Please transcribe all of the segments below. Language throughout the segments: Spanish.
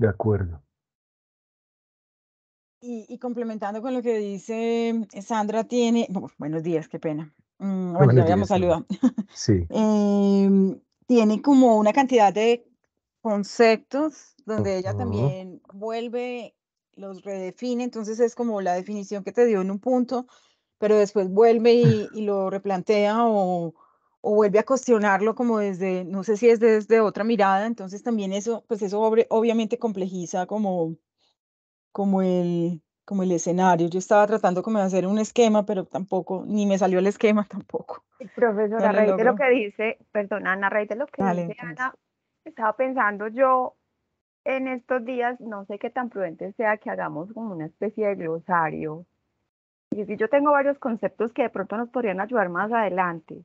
de acuerdo. Y complementando con lo que dice Sandra, buenos días, qué pena. Bueno, ya Buenos habíamos días, Norma. saludado. Sí. Tiene como una cantidad de conceptos donde ella Ujú. también vuelve, los redefine, entonces es como la definición que te dio en un punto, pero después vuelve y lo replantea o vuelve a cuestionarlo como desde, no sé si es desde otra mirada, entonces también eso, pues eso obviamente complejiza como el escenario. Yo estaba tratando como de hacer un esquema, pero tampoco, ni me salió el esquema tampoco. Y No profesora, a lo raíz de lo logro. que dice, perdón, Ana, a raíz de lo que Dale, dice entonces. Ana, estaba pensando yo en estos días, no sé qué tan prudente sea que hagamos como una especie de glosario. Y si yo tengo varios conceptos que de pronto nos podrían ayudar más adelante,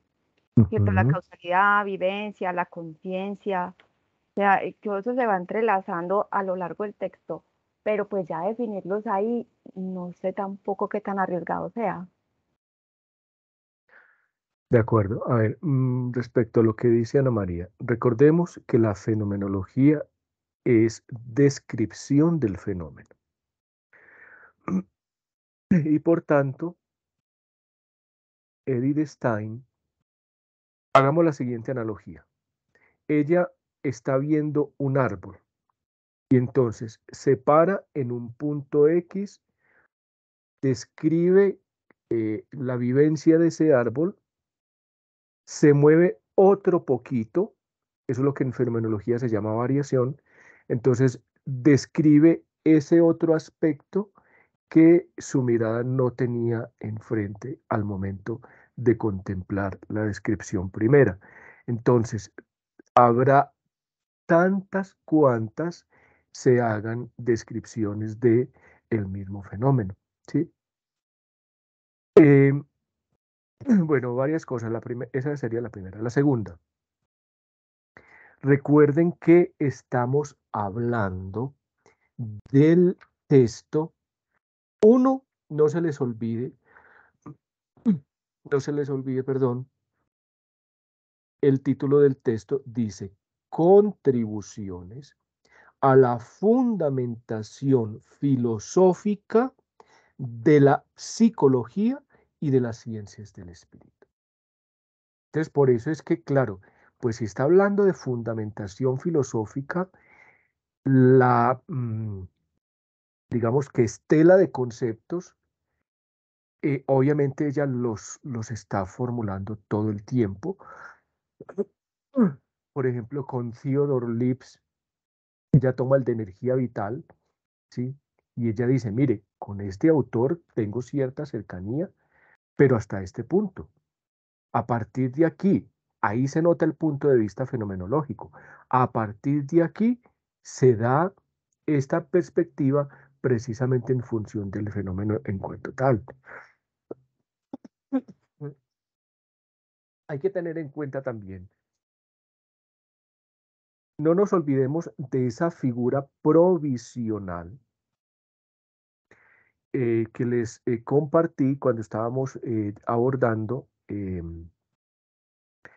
¿cierto? La Ujú. causalidad, vivencia, la conciencia, o sea, todo eso se va entrelazando a lo largo del texto, pero pues ya definirlos ahí, no sé tampoco qué tan arriesgado sea. De acuerdo. A ver, respecto a lo que dice Ana María, recordemos que la fenomenología es descripción del fenómeno. Y por tanto, Edith Stein, hagamos la siguiente analogía. Ella está viendo un árbol y entonces se para en un punto X, describe la vivencia de ese árbol, se mueve otro poquito, eso es lo que en fenomenología se llama variación, entonces describe ese otro aspecto que su mirada no tenía enfrente al momento de contemplar la descripción primera. Entonces, habrá tantas cuantas se hagan descripciones de el mismo fenómeno, ¿sí? Em, bueno, varias cosas. Esa sería la primera. La segunda, recuerden que estamos hablando del texto. Uno, no se les olvide, no se les olvide, perdón, el título del texto dice Contribuciones a la fundamentación filosófica de la psicología y de las ciencias del espíritu. Entonces, por eso es que, claro, pues si está hablando de fundamentación filosófica, la, digamos que estela de conceptos, obviamente ella los está formulando todo el tiempo. Por ejemplo, con Theodore Lips, ella toma el de energía vital, ¿sí? Y ella dice, mire, con este autor tengo cierta cercanía, pero hasta este punto. A partir de aquí, ahí se nota el punto de vista fenomenológico. A partir de aquí se da esta perspectiva precisamente en función del fenómeno en cuanto tal. Hay que tener en cuenta también, no nos olvidemos de esa figura provisional que les compartí cuando estábamos abordando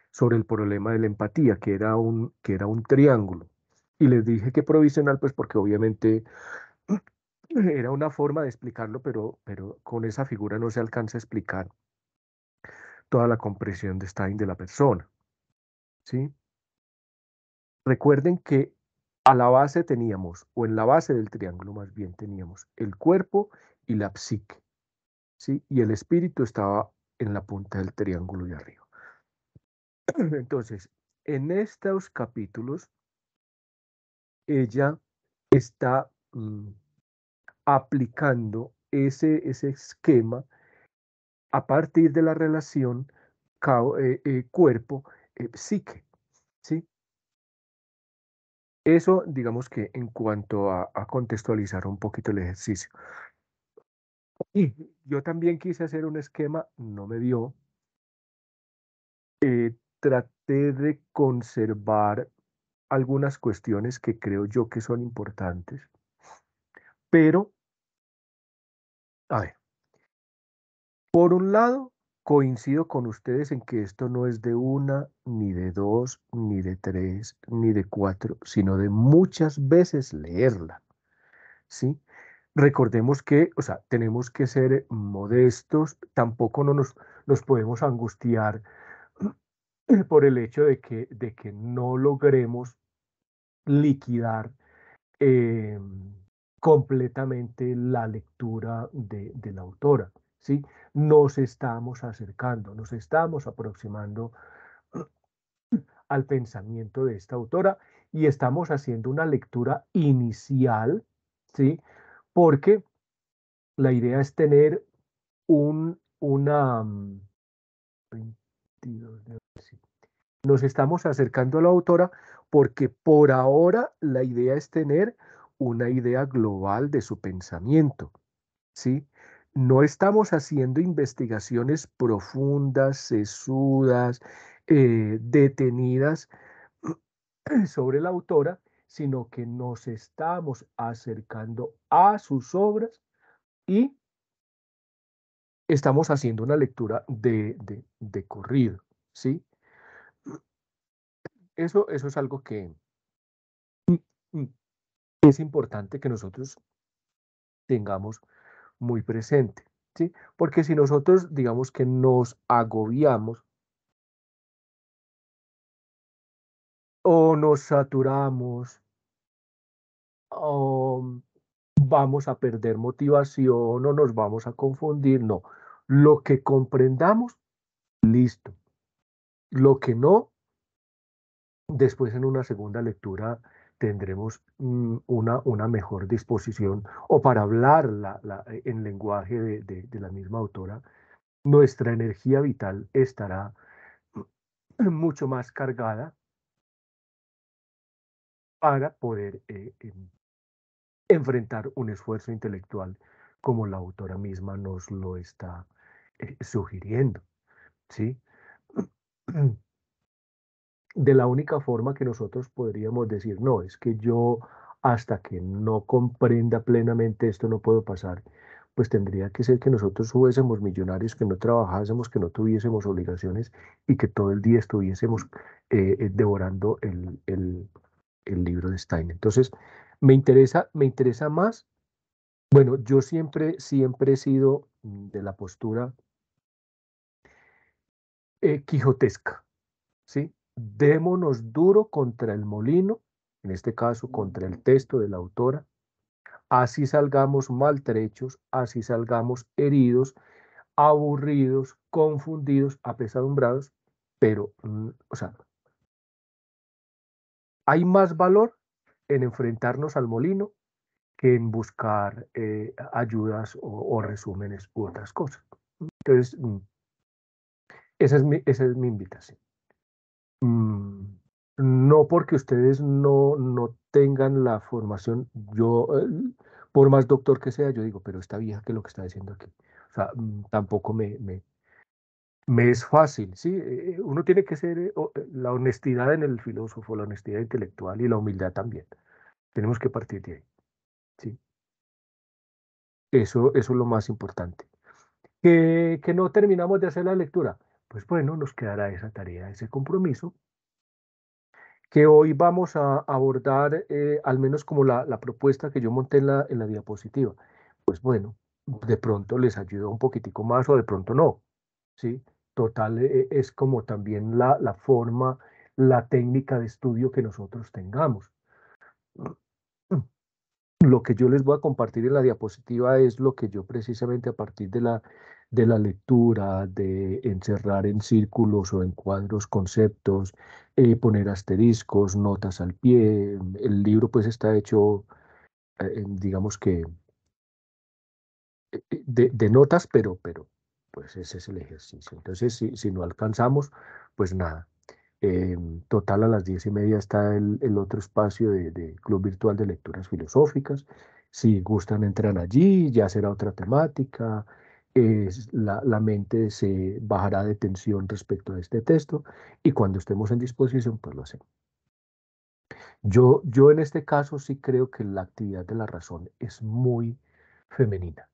sobre el problema de la empatía, que era un triángulo. Y les dije que provisional, pues porque obviamente era una forma de explicarlo, pero con esa figura no se alcanza a explicar toda la comprensión de Stein de la persona, ¿sí? Recuerden que a la base teníamos, o en la base del triángulo más bien teníamos, el cuerpo y la psique, ¿sí? Y el espíritu estaba en la punta del triángulo de arriba. Entonces, en estos capítulos, ella está aplicando ese esquema a partir de la relación cuerpo-psique, ¿sí? Eso, digamos que en cuanto a contextualizar un poquito el ejercicio. Y yo también quise hacer un esquema, no me dio. Traté de conservar algunas cuestiones que creo yo que son importantes, pero, a ver, por un lado, coincido con ustedes en que esto no es de una, ni de dos, ni de tres, ni de cuatro, sino de muchas veces leerla, ¿sí? Recordemos que, o sea, tenemos que ser modestos, tampoco no nos podemos angustiar por el hecho de que no logremos liquidar eh, completamente la lectura de la autora, ¿sí? Nos estamos acercando, nos estamos aproximando al pensamiento de esta autora y estamos haciendo una lectura inicial, ¿sí? Porque la idea es tener una... 22 sí. Nos estamos acercando a la autora porque por ahora la idea es tener una idea global de su pensamiento, ¿sí? No estamos haciendo investigaciones profundas, sesudas, detenidas sobre la autora, sino que nos estamos acercando a sus obras y estamos haciendo una lectura de corrido, ¿sí? Eso es algo que mm, es importante que nosotros tengamos muy presente, ¿sí? Porque si nosotros, digamos que nos agobiamos o nos saturamos o vamos a perder motivación o nos vamos a confundir, no. Lo que comprendamos, listo. Lo que no, después en una segunda lectura tendremos una mejor disposición o para hablar en lenguaje de la misma autora, nuestra energía vital estará mucho más cargada para poder enfrentar un esfuerzo intelectual como la autora misma nos lo está sugiriendo, ¿sí? De la única forma que nosotros podríamos decir, no, es que yo hasta que no comprenda plenamente esto no puedo pasar, pues tendría que ser que nosotros fuésemos millonarios, que no trabajásemos, que no tuviésemos obligaciones y que todo el día estuviésemos devorando el libro de Stein. Entonces, me interesa más. Bueno, yo siempre he sido de la postura quijotesca, ¿sí? Démonos duro contra el molino, en este caso contra el texto de la autora, así salgamos maltrechos, así salgamos heridos, aburridos, confundidos, apesadumbrados, pero, o sea, hay más valor en enfrentarnos al molino que en buscar ayudas o resúmenes u otras cosas. Entonces, esa es mi invitación. Mm, no porque ustedes no tengan la formación, yo, por más doctor que sea, yo digo, pero esta vieja, ¿qué es lo que está diciendo aquí? O sea, tampoco me es fácil, ¿sí? Uno tiene que ser la honestidad en el filósofo, la honestidad intelectual y la humildad también. Tenemos que partir de ahí, ¿sí? Eso es lo más importante. Que no terminamos de hacer la lectura. Pues bueno, nos quedará esa tarea, ese compromiso que hoy vamos a abordar, al menos como la propuesta que yo monté en la diapositiva. Pues bueno, de pronto les ayuda un poquitico más o de pronto no, ¿sí? Total, es como también la forma, la técnica de estudio que nosotros tengamos. Lo que yo les voy a compartir en la diapositiva es lo que yo precisamente a partir de la lectura, de encerrar en círculos o en cuadros conceptos, poner asteriscos, notas al pie. El libro pues está hecho, digamos que de notas, pero pues ese es el ejercicio. Entonces, si no alcanzamos, pues nada. Total, a las 10:30 está el otro espacio de Club Virtual de Lecturas Filosóficas. Si gustan, entran allí, ya será otra temática. La mente se bajará de tensión respecto a este texto y cuando estemos en disposición, pues lo hacemos. Yo en este caso sí creo que la actividad de la razón es muy femenina.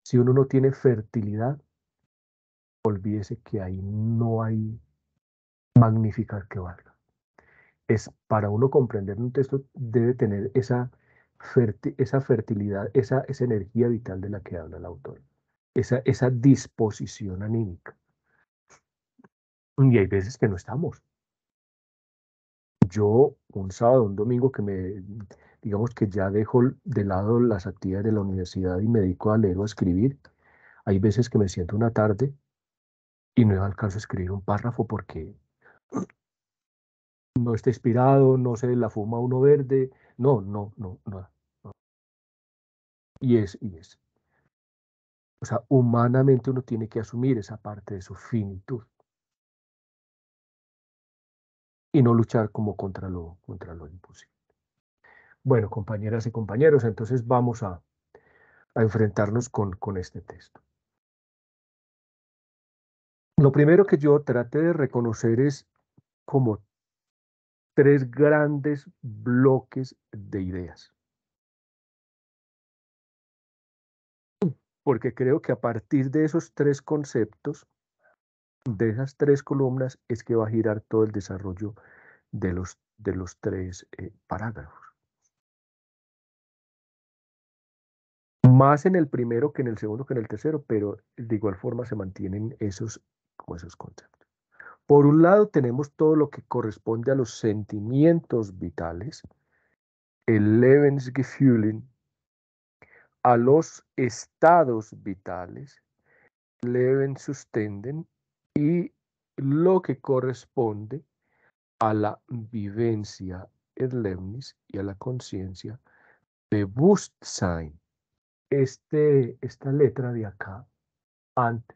Si uno no tiene fertilidad, olvídese que ahí no hay magnificar que valga. Es para uno comprender un texto, debe tener esa fertilidad, esa energía vital de la que habla el autor, esa disposición anímica. Y hay veces que no estamos. Yo, un sábado, un domingo digamos que ya dejo de lado las actividades de la universidad y me dedico a leer o a escribir, hay veces que me siento una tarde y no alcanzo a escribir un párrafo porque no está inspirado, no se la fuma uno verde, no. Y es. O sea, humanamente uno tiene que asumir esa parte de su finitud y no luchar como contra lo imposible. Bueno, compañeras y compañeros, entonces vamos a enfrentarnos con este texto. Lo primero que yo trate de reconocer es como tres grandes bloques de ideas, porque creo que a partir de esos tres conceptos, de esas tres columnas, es que va a girar todo el desarrollo de los tres parágrafos. Más en el primero que en el segundo que en el tercero, pero de igual forma se mantienen esos conceptos. Por un lado tenemos todo lo que corresponde a los sentimientos vitales, el Lebensgefühlen, a los estados vitales, Lebenszuständen, y lo que corresponde a la vivencia, Erlebnis, y a la conciencia, Bewusstsein. Esta letra de acá,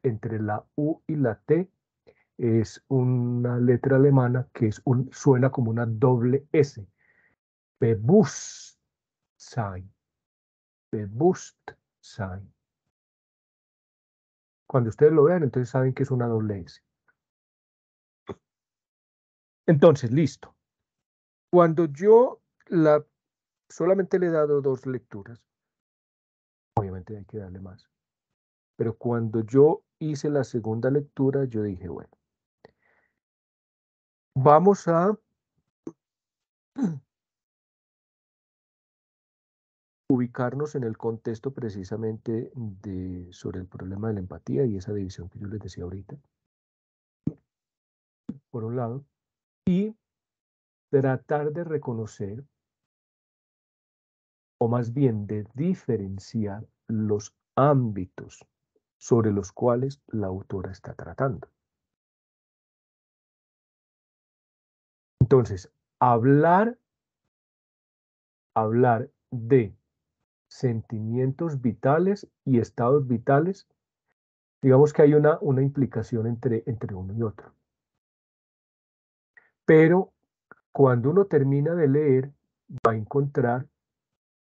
entre la U y la T, es una letra alemana que suena como una doble S. Bewusstsein. Bewusstsein. Cuando ustedes lo vean, entonces saben que es una doble S. Entonces, listo. Cuando yo solamente le he dado 2 lecturas, obviamente hay que darle más. Pero cuando yo hice la segunda lectura, yo dije, bueno, vamos a ubicarnos en el contexto precisamente sobre el problema de la empatía y esa división que yo les decía ahorita, por un lado, y tratar de reconocer, o más bien de diferenciar los ámbitos sobre los cuales la autora está tratando. Entonces, hablar de sentimientos vitales y estados vitales, digamos que hay una implicación entre uno y otro. Pero cuando uno termina de leer, va a encontrar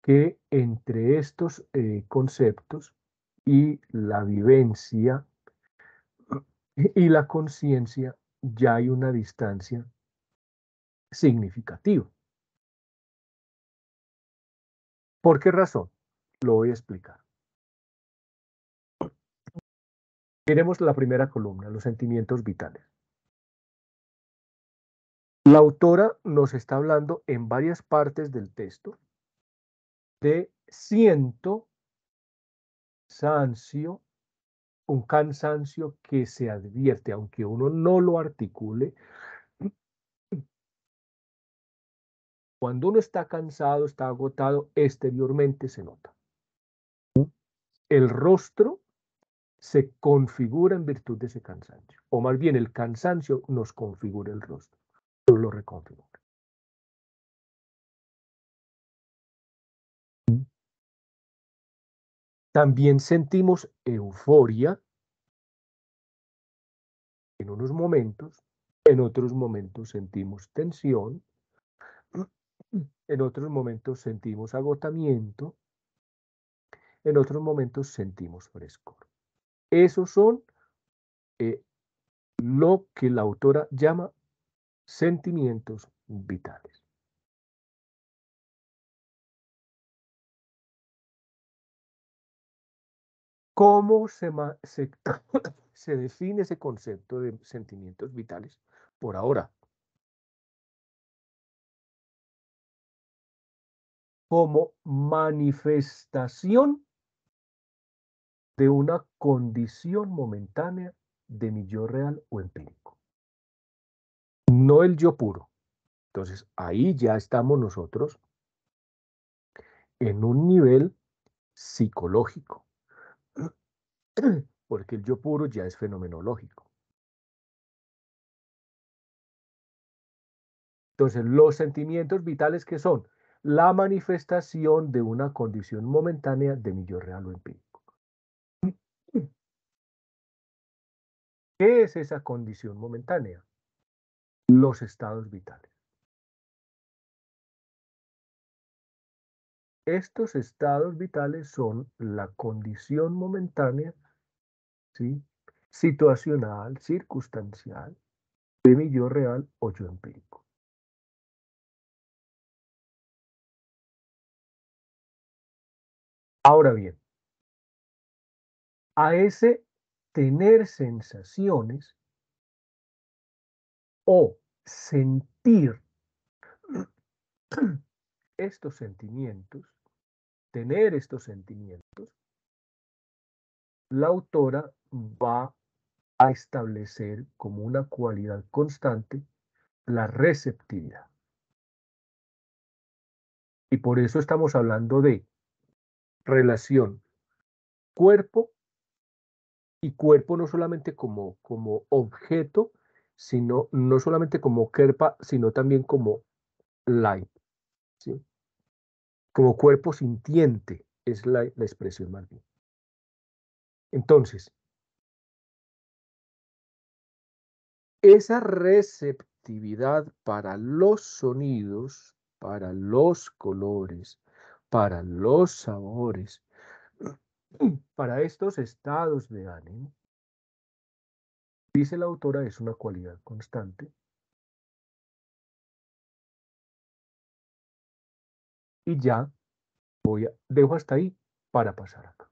que entre estos conceptos y la vivencia y la conciencia ya hay una distancia significativa. ¿Por qué razón? Lo voy a explicar. Miremos la primera columna, los sentimientos vitales. La autora nos está hablando en varias partes del texto de un cansancio que se advierte, aunque uno no lo articule. Cuando uno está cansado, está agotado, exteriormente se nota. El rostro se configura en virtud de ese cansancio, o más bien el cansancio nos configura el rostro, nos lo reconfigura. También sentimos euforia en unos momentos, en otros momentos sentimos tensión, en otros momentos sentimos agotamiento, en otros momentos sentimos frescor. Esos son lo que la autora llama sentimientos vitales. ¿Cómo se define ese concepto de sentimientos vitales por ahora? Como manifestación de una condición momentánea de mi yo real o empírico, no el yo puro. Entonces, ahí ya estamos nosotros en un nivel psicológico, porque el yo puro ya es fenomenológico. Entonces, los sentimientos vitales, que son la manifestación de una condición momentánea de mi yo real o empírico. ¿Qué es esa condición momentánea? Los estados vitales. Estos estados vitales son la condición momentánea, ¿sí?, situacional, circunstancial, de mi yo real o yo empírico. Ahora bien, a ese tener sensaciones o sentir estos sentimientos, tener estos sentimientos, la autora va a establecer como una cualidad constante la receptividad. Y por eso estamos hablando de relación cuerpo, y cuerpo no solamente como objeto, sino no solamente como kerpa, sino también como light, ¿sí? Como cuerpo sintiente es la expresión más bien. Entonces, esa receptividad para los sonidos, para los colores, para los sabores, para estos estados de ánimo, dice la autora, es una cualidad constante. Y ya dejo hasta ahí para pasar acá.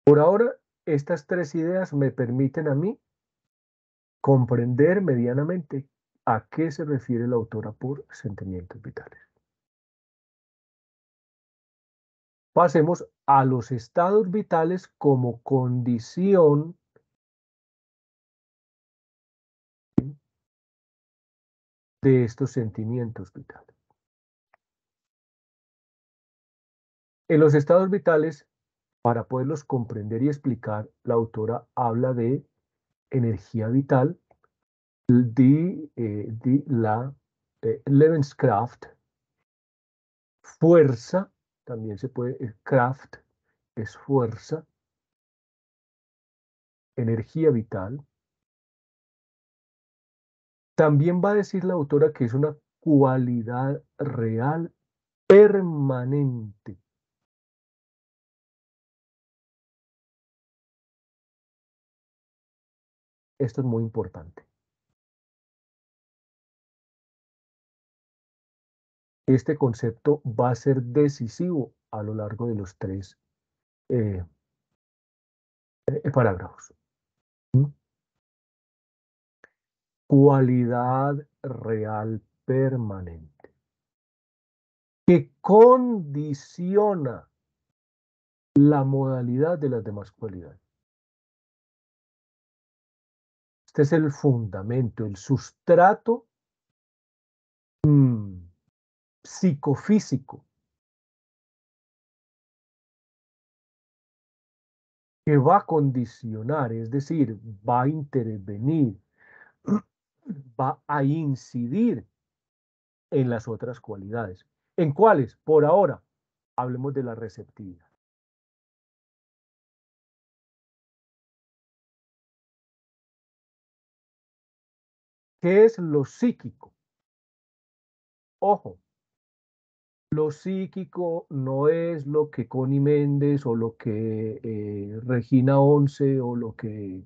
Por ahora, estas tres ideas me permiten a mí comprender medianamente a qué se refiere la autora por sentimientos vitales. Pasemos a los estados vitales como condición de estos sentimientos vitales. En los estados vitales, para poderlos comprender y explicar, la autora habla de energía vital, de la Lebenskraft, fuerza, también se puede, Kraft es fuerza, energía vital. También va a decir la autora que es una cualidad real permanente. Esto es muy importante. Este concepto va a ser decisivo a lo largo de los tres parágrafos. ¿Mm? Cualidad real permanente, que condiciona la modalidad de las demás cualidades. Este es el fundamento, el sustrato psicofísico que va a condicionar, es decir, va a intervenir, va a incidir en las otras cualidades. ¿En cuáles? Por ahora, hablemos de la receptividad. ¿Qué es lo psíquico? Ojo, lo psíquico no es lo que Connie Méndez o lo que Regina Once o lo que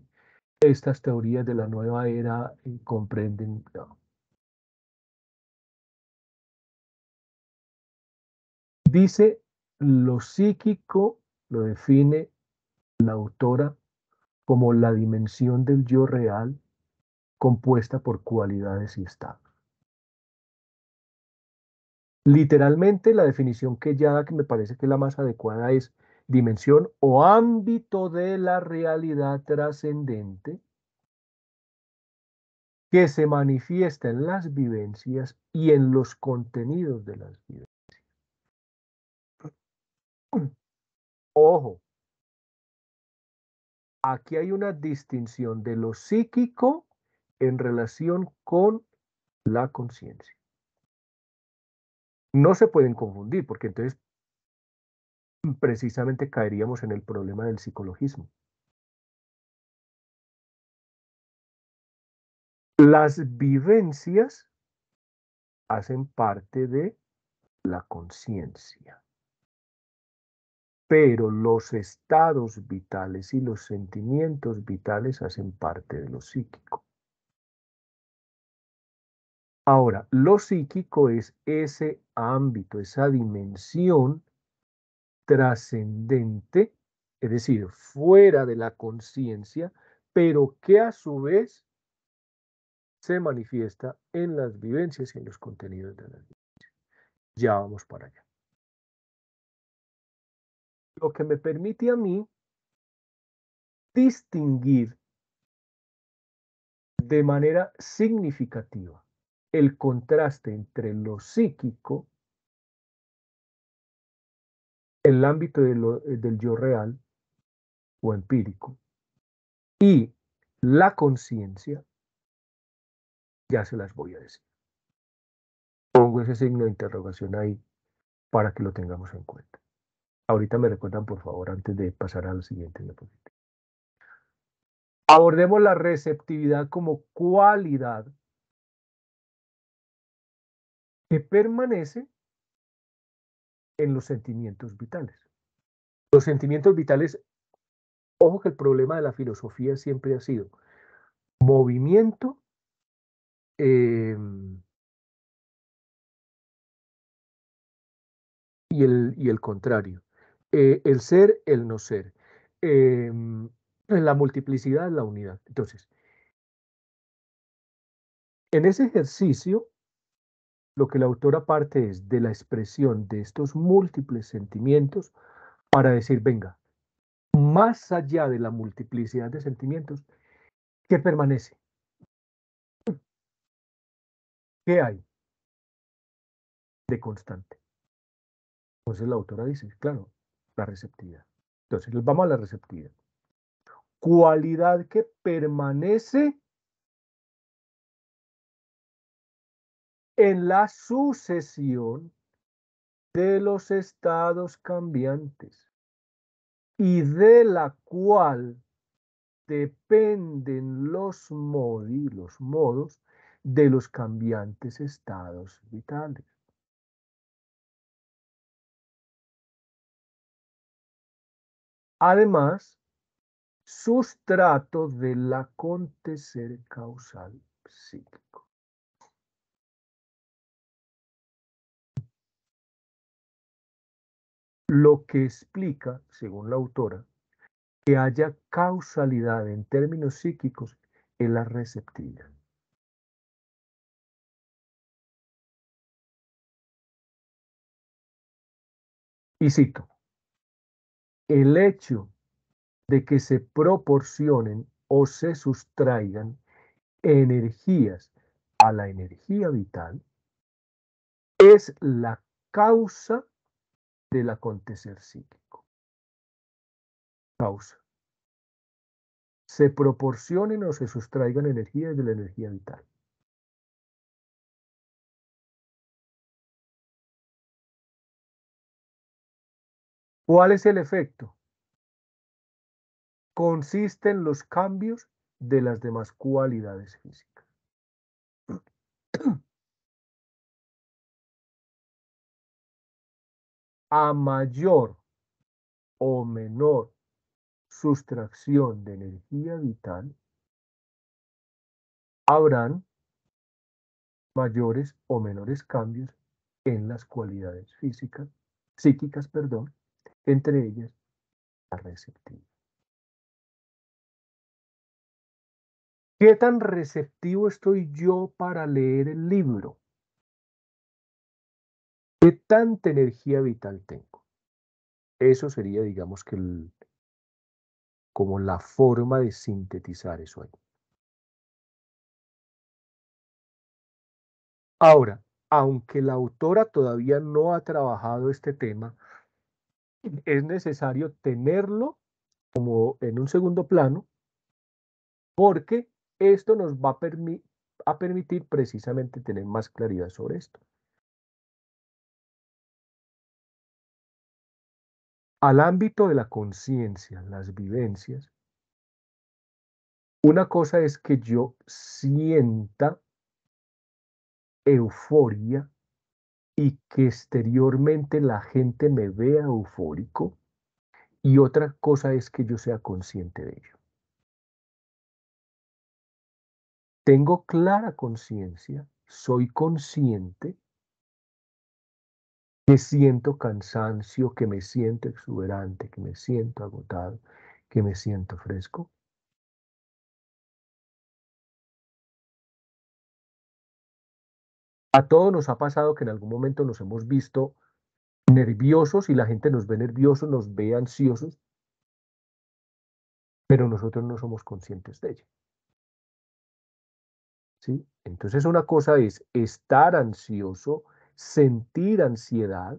estas teorías de la nueva era comprenden. No. Dice Lo psíquico lo define la autora como la dimensión del yo real compuesta por cualidades y estados. Literalmente, la definición que ella da, que me parece que es la más adecuada, es dimensión o ámbito de la realidad trascendente que se manifiesta en las vivencias y en los contenidos de las vivencias. Ojo, aquí hay una distinción de lo psíquico en relación con la conciencia. No se pueden confundir, porque entonces precisamente caeríamos en el problema del psicologismo. Las vivencias hacen parte de la conciencia, pero los estados vitales y los sentimientos vitales hacen parte de lo psíquico. Ahora, lo psíquico es ese ámbito, esa dimensión trascendente, es decir, fuera de la conciencia, pero que a su vez se manifiesta en las vivencias y en los contenidos de las vivencias. Ya vamos para allá. Lo que me permite a mí distinguir de manera significativa el contraste entre lo psíquico, el ámbito del yo real o empírico, y la conciencia, ya se las voy a decir. Pongo ese signo de interrogación ahí para que lo tengamos en cuenta. Ahorita me recuerdan, por favor, antes de pasar a la siguiente diapositiva. Abordemos la receptividad como cualidad que permanece en los sentimientos vitales. Los sentimientos vitales, ojo que el problema de la filosofía siempre ha sido movimiento, y el contrario. El ser, el no ser. La multiplicidad, la unidad. Entonces, en ese ejercicio, lo que la autora parte es de la expresión de estos múltiples sentimientos para decir, venga, más allá de la multiplicidad de sentimientos, ¿qué permanece? ¿Qué hay de constante? Entonces la autora dice, claro, la receptividad. Entonces, vamos a la receptividad. Cualidad que permanece en la sucesión de los estados cambiantes y de la cual dependen los modos de los cambiantes estados vitales. Además, sustrato del acontecer causal psíquico. Lo que explica, según la autora, que haya causalidad en términos psíquicos en la receptividad. Y cito, el hecho de que se proporcionen o se sustraigan energías a la energía vital es la causa del acontecer psíquico. Causa. Se proporcionen o se sustraigan energías de la energía vital. ¿Cuál es el efecto? Consiste en los cambios de las demás cualidades físicas. A mayor o menor sustracción de energía vital, habrán mayores o menores cambios en las cualidades físicas psíquicas, perdón, entre ellas la receptiva. ¿Qué tan receptivo estoy yo para leer el libro? ¿Qué tanta energía vital tengo? Eso sería, digamos que como la forma de sintetizar eso ahí. Ahora, aunque la autora todavía no ha trabajado este tema, es necesario tenerlo como en un segundo plano, porque esto nos va a permitir precisamente tener más claridad sobre esto. Al ámbito de la conciencia, las vivencias, una cosa es que yo sienta euforia y que exteriormente la gente me vea eufórico, y otra cosa es que yo sea consciente de ello. Tengo clara conciencia, soy consciente que siento cansancio, que me siento exuberante, que me siento agotado, que me siento fresco. A todos nos ha pasado que en algún momento nos hemos visto nerviosos y la gente nos ve nerviosos, nos ve ansiosos, pero nosotros no somos conscientes de ello. ¿Sí? Entonces una cosa es estar ansioso, sentir ansiedad,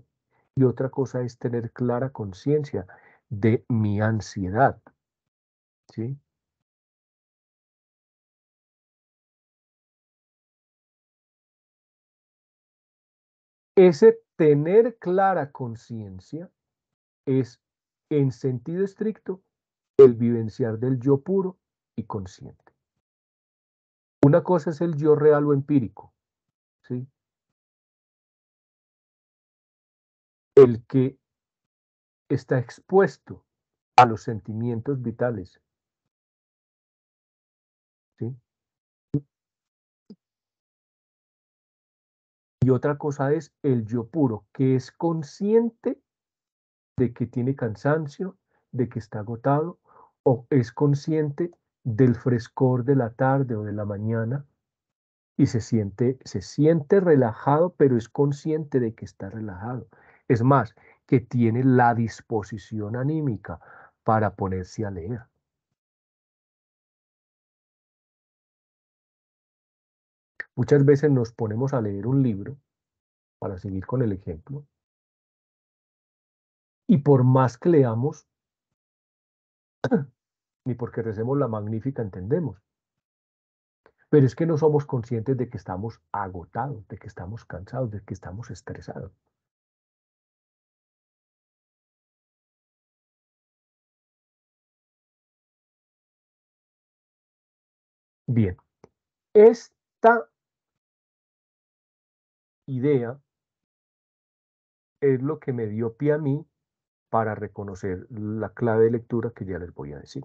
y otra cosa es tener clara conciencia de mi ansiedad. ¿Sí? Ese tener clara conciencia es, en sentido estricto, el vivenciar del yo puro y consciente. Una cosa es el yo real o empírico, ¿sí? El que está expuesto a los sentimientos vitales, ¿sí? Y otra cosa es el yo puro, que es consciente de que tiene cansancio, de que está agotado, o es consciente del frescor de la tarde o de la mañana y se siente relajado, pero es consciente de que está relajado. Es más, que tiene la disposición anímica para ponerse a leer. Muchas veces nos ponemos a leer un libro, para seguir con el ejemplo, y por más que leamos, ni porque recemos la magnífica entendemos, pero es que no somos conscientes de que estamos agotados, de que estamos cansados, de que estamos estresados. Bien, esta idea es lo que me dio pie a mí para reconocer la clave de lectura que ya les voy a decir.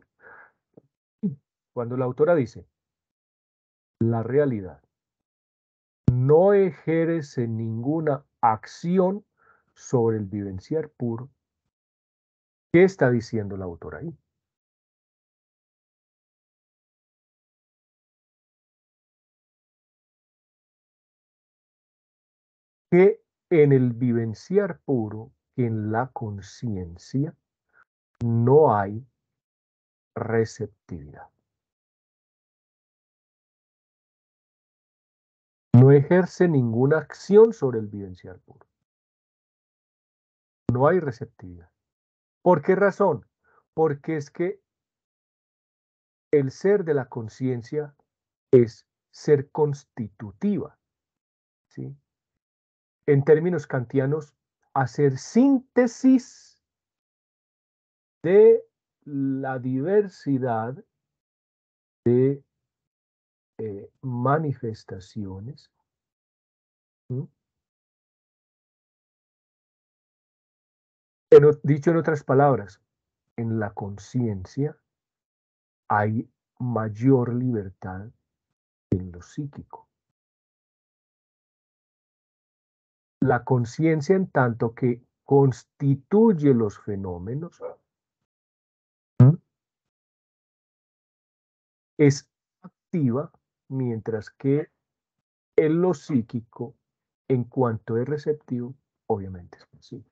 Cuando la autora dice, la realidad no ejerce ninguna acción sobre el vivenciar puro, ¿qué está diciendo la autora ahí? Que en el vivenciar puro, en la conciencia, no hay receptividad. No ejerce ninguna acción sobre el vivenciar puro. No hay receptividad. ¿Por qué razón? Porque es que el ser de la conciencia es ser constitutiva, ¿sí? En términos kantianos, hacer síntesis de la diversidad de manifestaciones. ¿Mm? Dicho en otras palabras, en la conciencia hay mayor libertad que en lo psíquico. La conciencia, en tanto que constituye los fenómenos es activa, mientras que en lo psíquico, en cuanto es receptivo, obviamente es pasivo.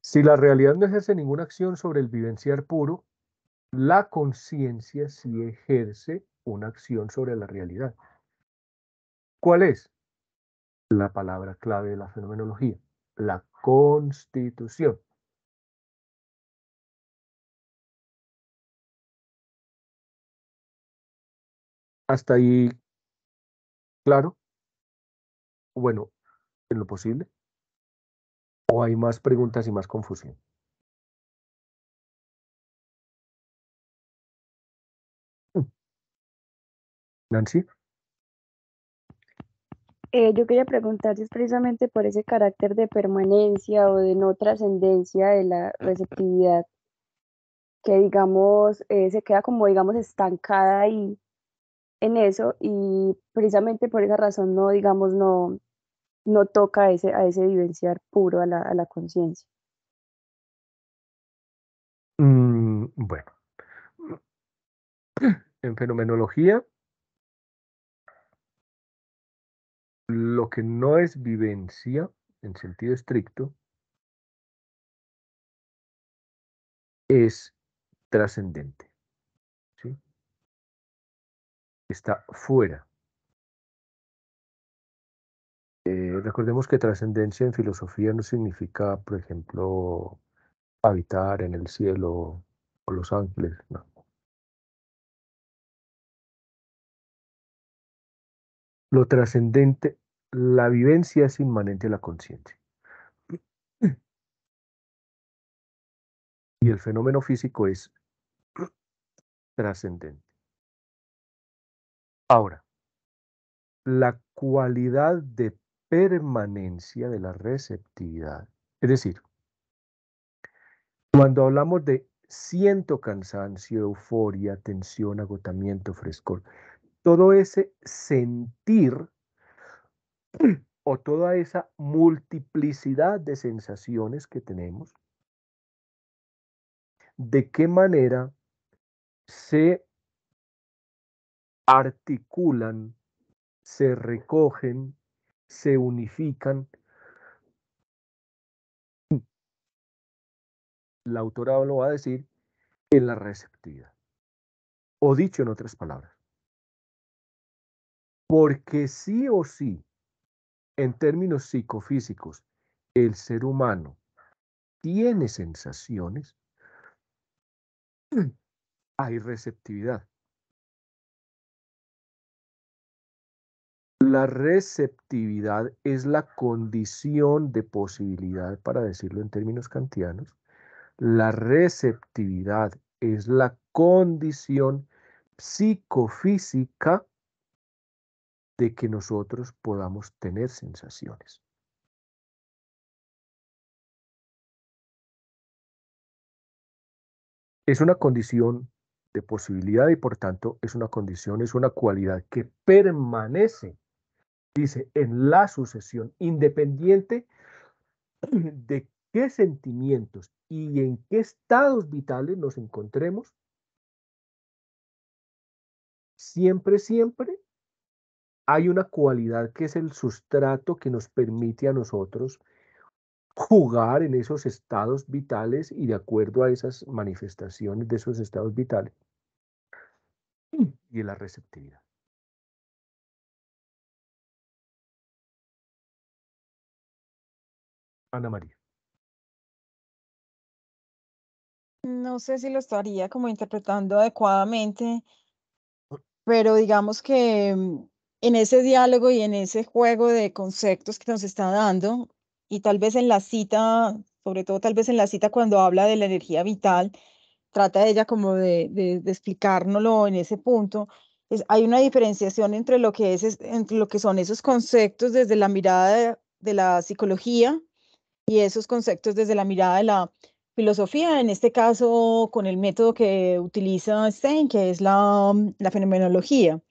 Si la realidad no ejerce ninguna acción sobre el vivenciar puro, la conciencia sí ejerce una acción sobre la realidad. ¿Cuál es? La palabra clave de la fenomenología, la constitución. Hasta ahí, claro. Bueno, en lo posible. ¿O hay más preguntas y más confusión? Nancy. Yo quería preguntar si es precisamente por ese carácter de permanencia o de no trascendencia de la receptividad que, digamos, se queda como, digamos, estancada ahí en eso y precisamente por esa razón no, digamos, no toca a ese vivenciar puro a la conciencia. Bueno, en fenomenología, lo que no es vivencia en sentido estricto es trascendente, ¿sí? Está fuera. Recordemos que trascendencia en filosofía no significa, por ejemplo, habitar en el cielo o los ángeles, no. Lo trascendente, la vivencia es inmanente a la conciencia. Y el fenómeno físico es trascendente. Ahora, la cualidad de permanencia de la receptividad, es decir, cuando hablamos de siento cansancio, euforia, tensión, agotamiento, frescor, todo ese sentir o toda esa multiplicidad de sensaciones que tenemos, ¿de qué manera se articulan, se recogen, se unifican? La autora lo va a decir en la receptividad. O dicho en otras palabras, porque sí o sí, en términos psicofísicos, el ser humano tiene sensaciones, hay receptividad. La receptividad es la condición de posibilidad, para decirlo en términos kantianos. La receptividad es la condición psicofísica de que nosotros podamos tener sensaciones. Es una condición de posibilidad y por tanto es una condición, es una cualidad que permanece, dice, en la sucesión, independiente de qué sentimientos y en qué estados vitales nos encontremos, siempre hay una cualidad que es el sustrato que nos permite a nosotros jugar en esos estados vitales y de acuerdo a esas manifestaciones de esos estados vitales y en la receptividad. Ana María. No sé si lo estaría como interpretando adecuadamente, pero digamos que en ese diálogo y en ese juego de conceptos que nos está dando, y tal vez en la cita, sobre todo tal vez en la cita cuando habla de la energía vital, trata ella como de explicárnoslo en ese punto. Hay una diferenciación entre lo que entre lo que son esos conceptos desde la mirada de la psicología y esos conceptos desde la mirada de la filosofía, en este caso con el método que utiliza Stein, que es la fenomenología.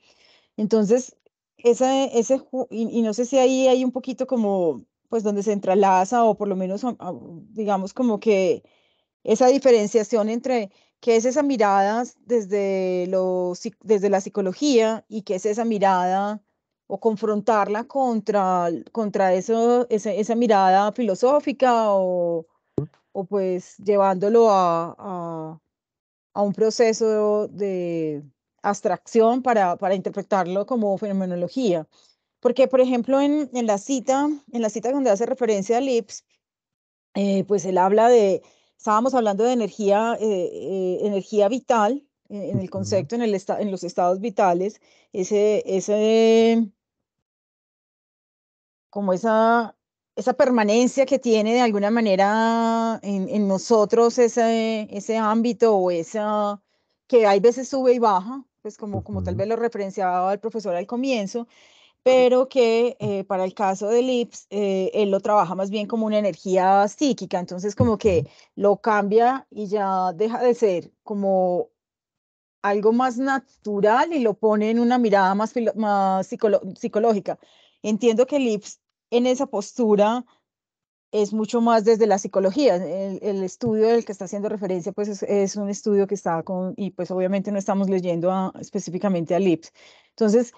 Entonces, y no sé si ahí hay un poquito como, pues donde se entrelaza o por lo menos, digamos como que esa diferenciación entre qué es esa mirada desde la psicología y qué es esa mirada o confrontarla contra esa mirada filosófica o pues llevándolo a un proceso de abstracción para interpretarlo como fenomenología. Porque, por ejemplo, en la cita donde hace referencia a Lipps, pues él habla estábamos hablando de energía vital, en el Ujú. concepto, en los estados vitales, ese, como esa permanencia que tiene de alguna manera en nosotros ese ámbito o que hay veces sube y baja, pues como tal Ujú. vez lo referenciaba el profesor al comienzo, pero que para el caso de Lips, él lo trabaja más bien como una energía psíquica, entonces como que Ujú. lo cambia y ya deja de ser como algo más natural y lo pone en una mirada más psicológica. Entiendo que Lips en esa postura es mucho más desde la psicología. El estudio del que está haciendo referencia, pues es un estudio que está y pues obviamente no estamos leyendo específicamente a Lips. Entonces,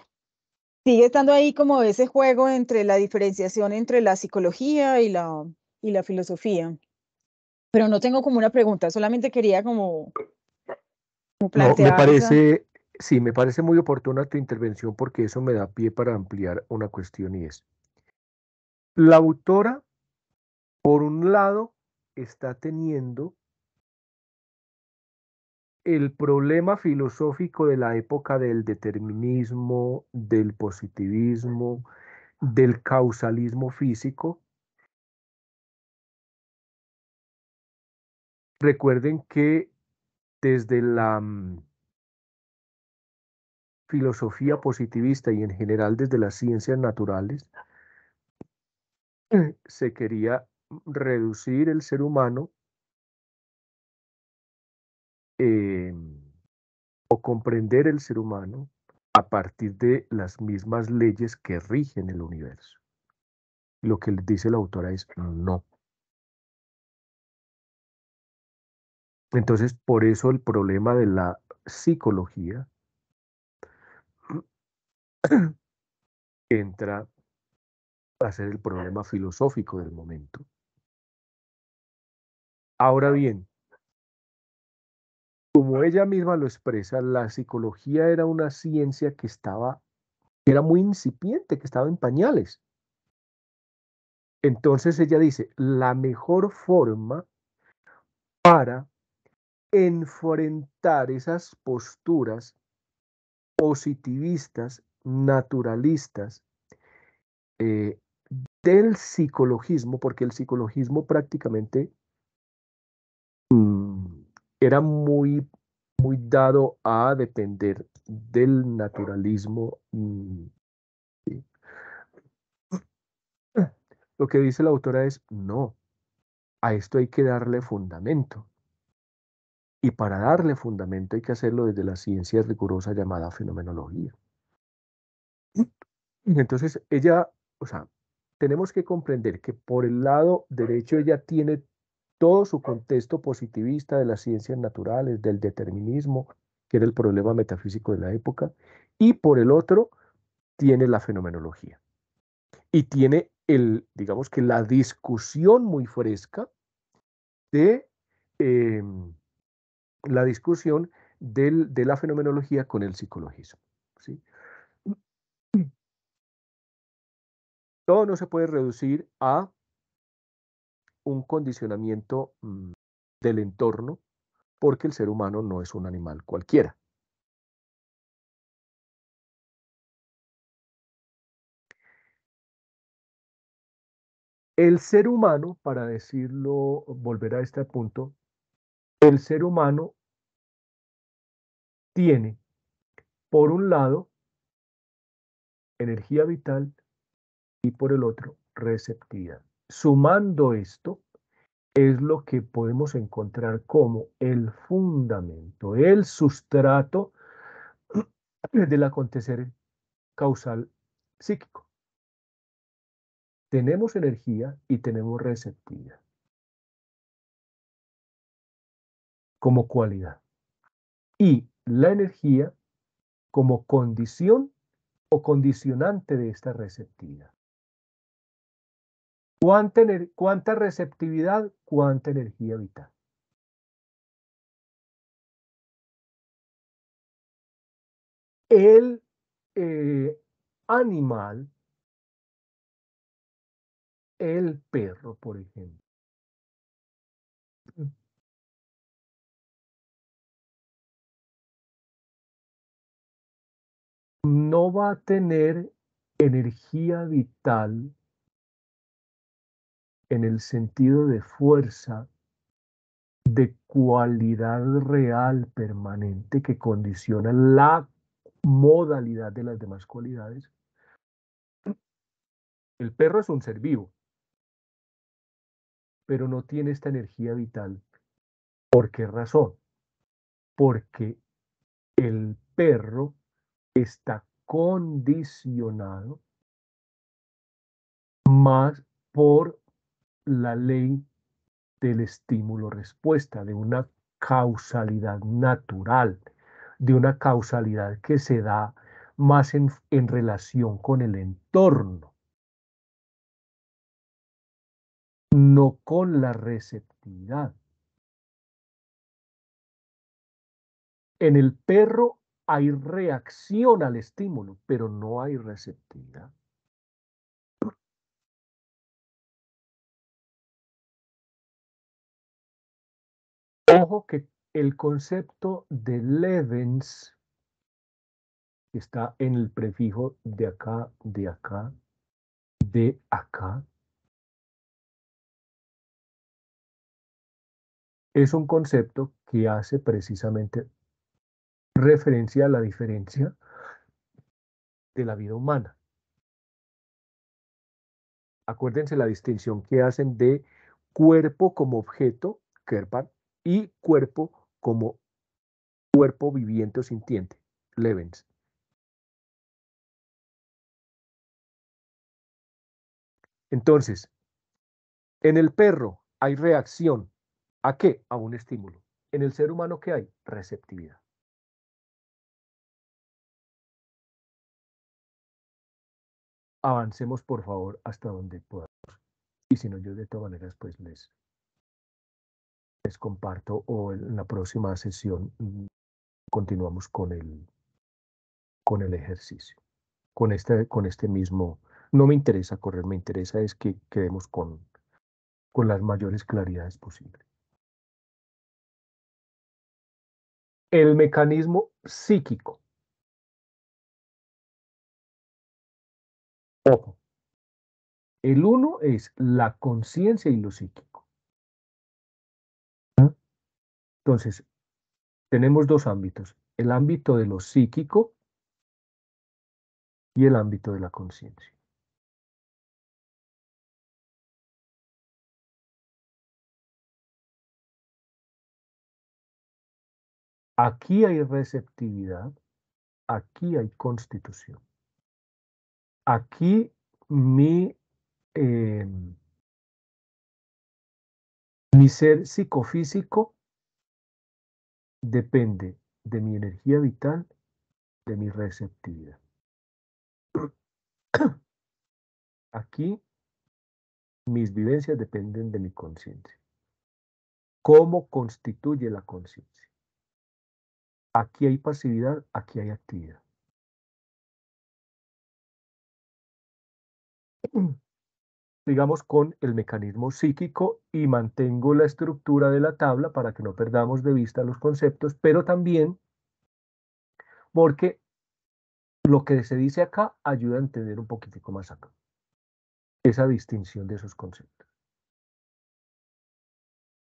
sigue estando ahí como ese juego entre la diferenciación entre la psicología y la filosofía. Pero no tengo como una pregunta, solamente quería como No, plantear esa. sí, me parece muy oportuna tu intervención porque eso me da pie para ampliar una cuestión y es, la autora, por un lado, está teniendo el problema filosófico de la época del determinismo, del positivismo, del causalismo físico. Recuerden que desde la filosofía positivista y en general desde las ciencias naturales, se quería reducir el ser humano eh, o comprender el ser humano a partir de las mismas leyes que rigen el universo. Lo que les dice la autora es no. Entonces, por eso el problema de la psicología entra a ser el problema filosófico del momento. Ahora bien, como ella misma lo expresa, la psicología era una ciencia que era muy incipiente, que estaba en pañales. Entonces ella dice, la mejor forma para enfrentar esas posturas positivistas, naturalistas, eh, del psicologismo, porque el psicologismo prácticamente era muy dado a depender del naturalismo. ¿Sí? Lo que dice la autora es, no, a esto hay que darle fundamento. Y para darle fundamento hay que hacerlo desde la ciencia rigurosa llamada fenomenología. Entonces, ella, o sea, tenemos que comprender que por el lado derecho ella tiene todo su contexto positivista de las ciencias naturales, del determinismo, que era el problema metafísico de la época, y por el otro tiene la fenomenología. Y tiene digamos que la discusión muy fresca de la discusión de la fenomenología con el psicologismo. ¿Sí? Todo no se puede reducir a un condicionamiento del entorno porque el ser humano no es un animal cualquiera. El ser humano, para decirlo, volver a este punto, el ser humano tiene, por un lado, energía vital y por el otro, receptividad. Sumando esto, es lo que podemos encontrar como el fundamento, el sustrato del acontecer causal psíquico. Tenemos energía y tenemos receptividad como cualidad. Y la energía como condición o condicionante de esta receptividad. ¿Cuánta receptividad? ¿Cuánta energía vital? El animal, el perro, por ejemplo, no va a tener energía vital en el sentido de fuerza, de cualidad real permanente que condiciona la modalidad de las demás cualidades. El perro es un ser vivo, pero no tiene esta energía vital. ¿Por qué razón? Porque el perro está condicionado más por la ley del estímulo-respuesta, de una causalidad natural, de una causalidad que se da más en relación con el entorno, no con la receptividad. En el perro hay reacción al estímulo, pero no hay receptividad. Ojo que el concepto de Levens, que está en el prefijo de acá, de acá, de acá, es un concepto que hace precisamente referencia a la diferencia de la vida humana. Acuérdense la distinción que hacen de cuerpo como objeto, Kerpan, y cuerpo como cuerpo viviente o sintiente, Levens. Entonces, en el perro hay reacción. ¿A qué? A un estímulo. En el ser humano, ¿qué hay? Receptividad. Avancemos, por favor, hasta donde podamos. Y si no, yo de todas maneras, pues les comparto o en la próxima sesión continuamos con el ejercicio. Con este mismo, no me interesa correr, me interesa es que quedemos con las mayores claridades posibles. El mecanismo psíquico. Ojo. El uno es la conciencia y lo psíquico. Entonces, tenemos dos ámbitos, el ámbito de lo psíquico y el ámbito de la conciencia. Aquí hay receptividad, aquí hay constitución. Aquí mi ser psicofísico depende de mi energía vital, de mi receptividad. Aquí mis vivencias dependen de mi conciencia. ¿Cómo constituye la conciencia? Aquí hay pasividad, aquí hay actividad. Digamos con el mecanismo psíquico y mantengo la estructura de la tabla para que no perdamos de vista los conceptos, pero también porque lo que se dice acá ayuda a entender un poquitico más acá esa distinción de esos conceptos.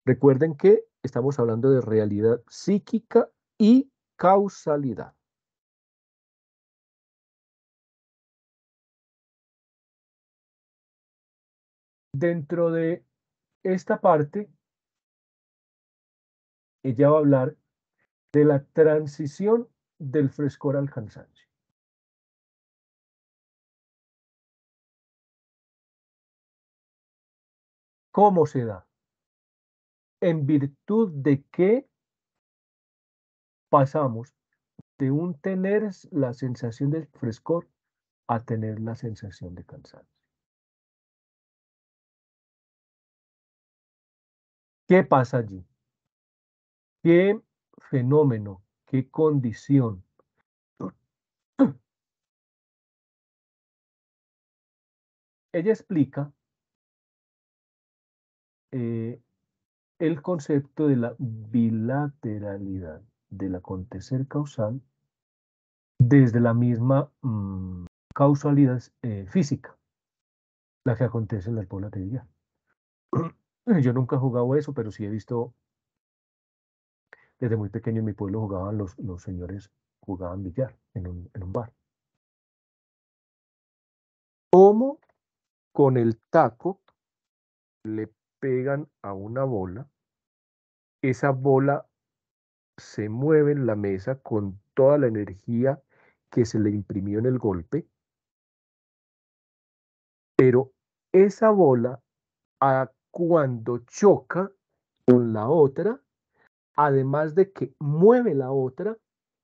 Recuerden que estamos hablando de realidad psíquica y causalidad. Dentro de esta parte, ella va a hablar de la transición del frescor al cansancio. ¿Cómo se da? En virtud de que pasamos de un tener la sensación de frescor a tener la sensación de cansancio. ¿Qué pasa allí? ¿Qué fenómeno, qué condición? Ella explica el concepto de la bilateralidad del acontecer causal desde la misma causalidad física, la que acontece en las bolas de billar. Yo nunca he jugado eso, pero sí he visto, desde muy pequeño en mi pueblo jugaban los señores, jugaban billar en un bar. ¿Cómo con el taco le pegan a una bola? Esa bola se mueve en la mesa con toda la energía que se le imprimió en el golpe, pero esa bola, cuando choca con la otra, además de que mueve la otra,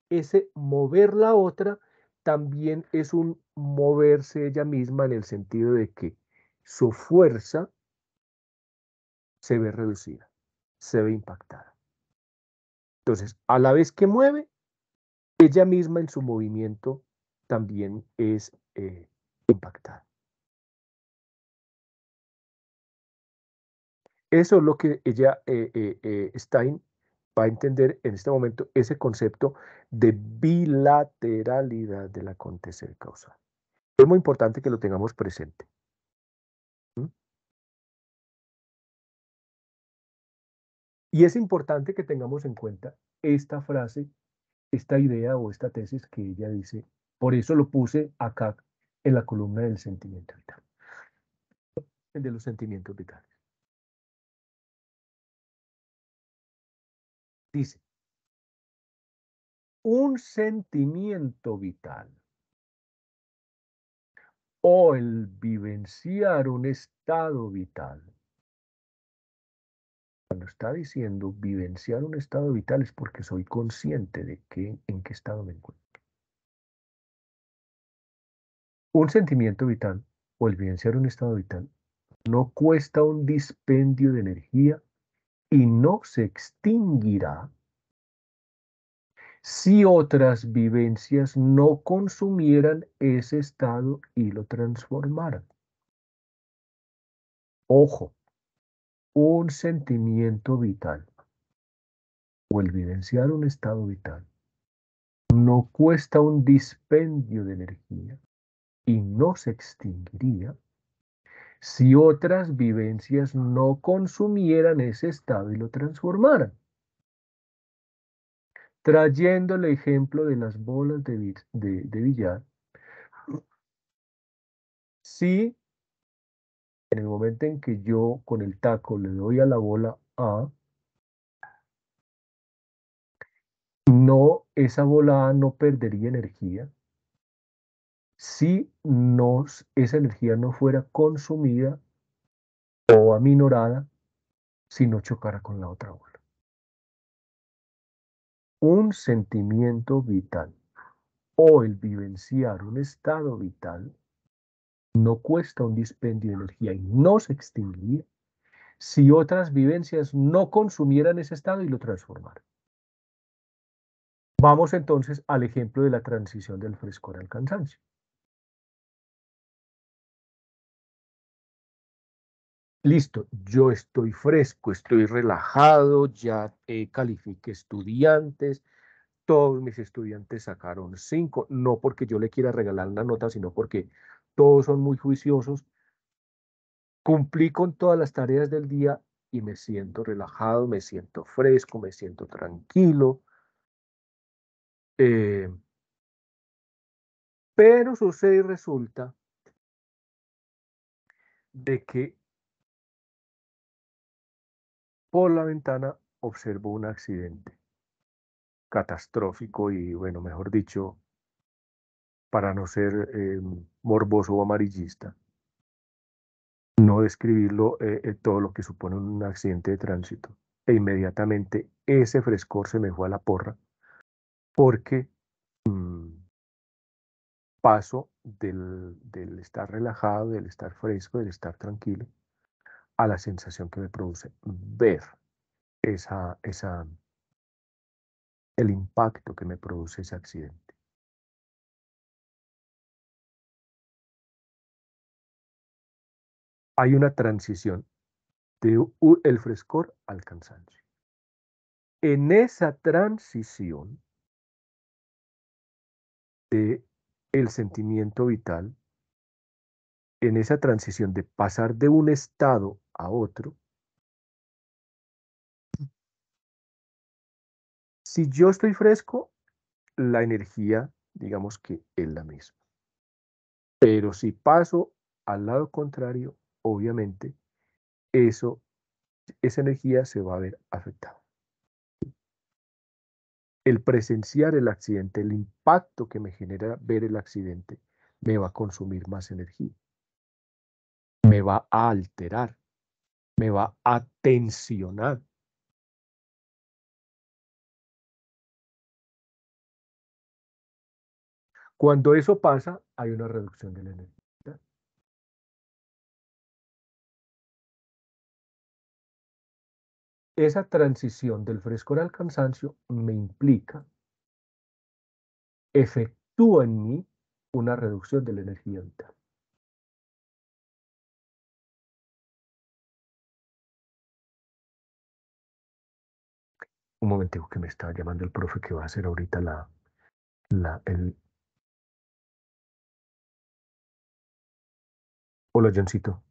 ese mover la otra también es un moverse ella misma en el sentido de que su fuerza se ve reducida, se ve impactada. Entonces, a la vez que mueve, ella misma en su movimiento también es impactada. Eso es lo que ella, Stein, va a entender en este momento, ese concepto de bilateralidad del acontecer causal. Es muy importante que lo tengamos presente. ¿Mm? Y es importante que tengamos en cuenta esta frase, esta idea o esta tesis que ella dice. Por eso lo puse acá en la columna del sentimiento vital, de los sentimientos vitales. Dice, un sentimiento vital o el vivenciar un estado vital. Cuando está diciendo vivenciar un estado vital es porque soy consciente de en qué estado me encuentro. Un sentimiento vital o el vivenciar un estado vital no cuesta un dispendio de energía y no se extinguirá si otras vivencias no consumieran ese estado y lo transformaran. Ojo, un sentimiento vital o el vivenciar un estado vital no cuesta un dispendio de energía y no se extinguiría si otras vivencias no consumieran ese estado y lo transformaran. Trayendo el ejemplo de las bolas de billar, si en el momento en que yo con el taco le doy a la bola A, esa bola A no perdería energía si esa energía no fuera consumida o aminorada si no chocara con la otra bola. Un sentimiento vital o el vivenciar un estado vital no cuesta un dispendio de energía y no se extinguiría si otras vivencias no consumieran ese estado y lo transformaran. Vamos entonces al ejemplo de la transición del frescor al cansancio. Listo, yo estoy fresco, estoy relajado, ya califiqué estudiantes, todos mis estudiantes sacaron 5, no porque yo le quiera regalar una nota, sino porque todos son muy juiciosos. Cumplí con todas las tareas del día y me siento relajado, me siento fresco, me siento tranquilo. Pero sucede y resulta de que por la ventana observo un accidente catastrófico y, bueno, mejor dicho, para no ser morboso o amarillista, no describirlo todo lo que supone un accidente de tránsito. E inmediatamente ese frescor se me fue a la porra porque paso del estar relajado, del estar fresco, del estar tranquilo, a la sensación que me produce ver el impacto que me produce ese accidente. Hay una transición el frescor al cansancio. En esa transición de el sentimiento vital, en esa transición de pasar de un estado a otro, si yo estoy fresco, la energía, digamos que es la misma. Pero si paso al lado contrario, obviamente, esa energía se va a ver afectada. El presenciar el accidente, el impacto que me genera ver el accidente, me va a consumir más energía, me va a alterar, me va a tensionar. Cuando eso pasa, hay una reducción de la energía. Esa transición del frescor al cansancio me implica, efectúa en mí una reducción de la energía vital. Un momentico que me está llamando el profe que va a hacer ahorita el... Hola, Johncito.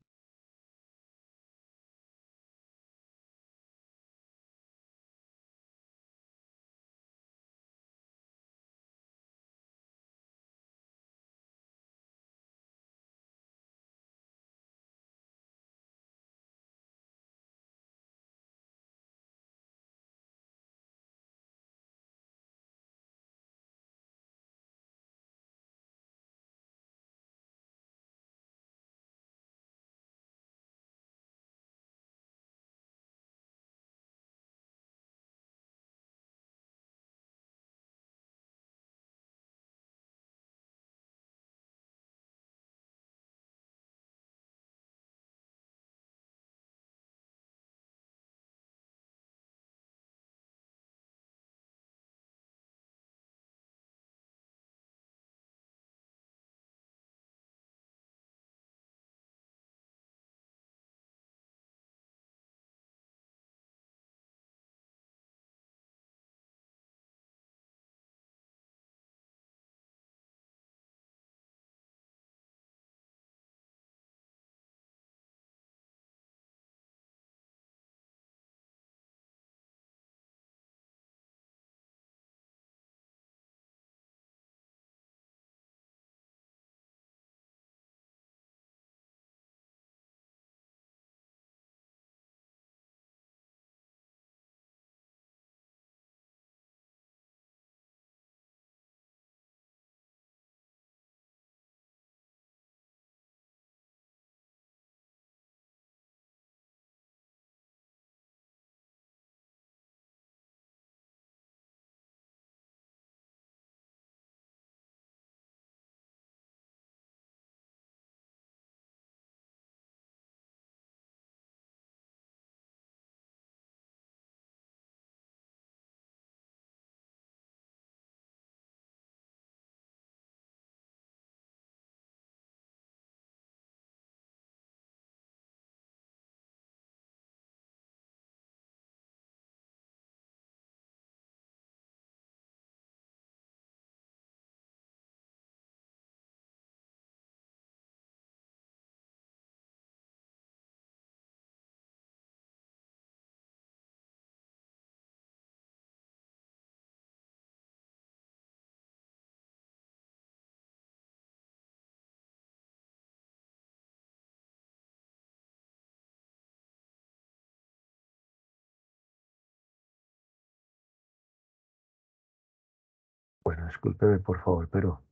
Bueno, discúlpeme por favor, pero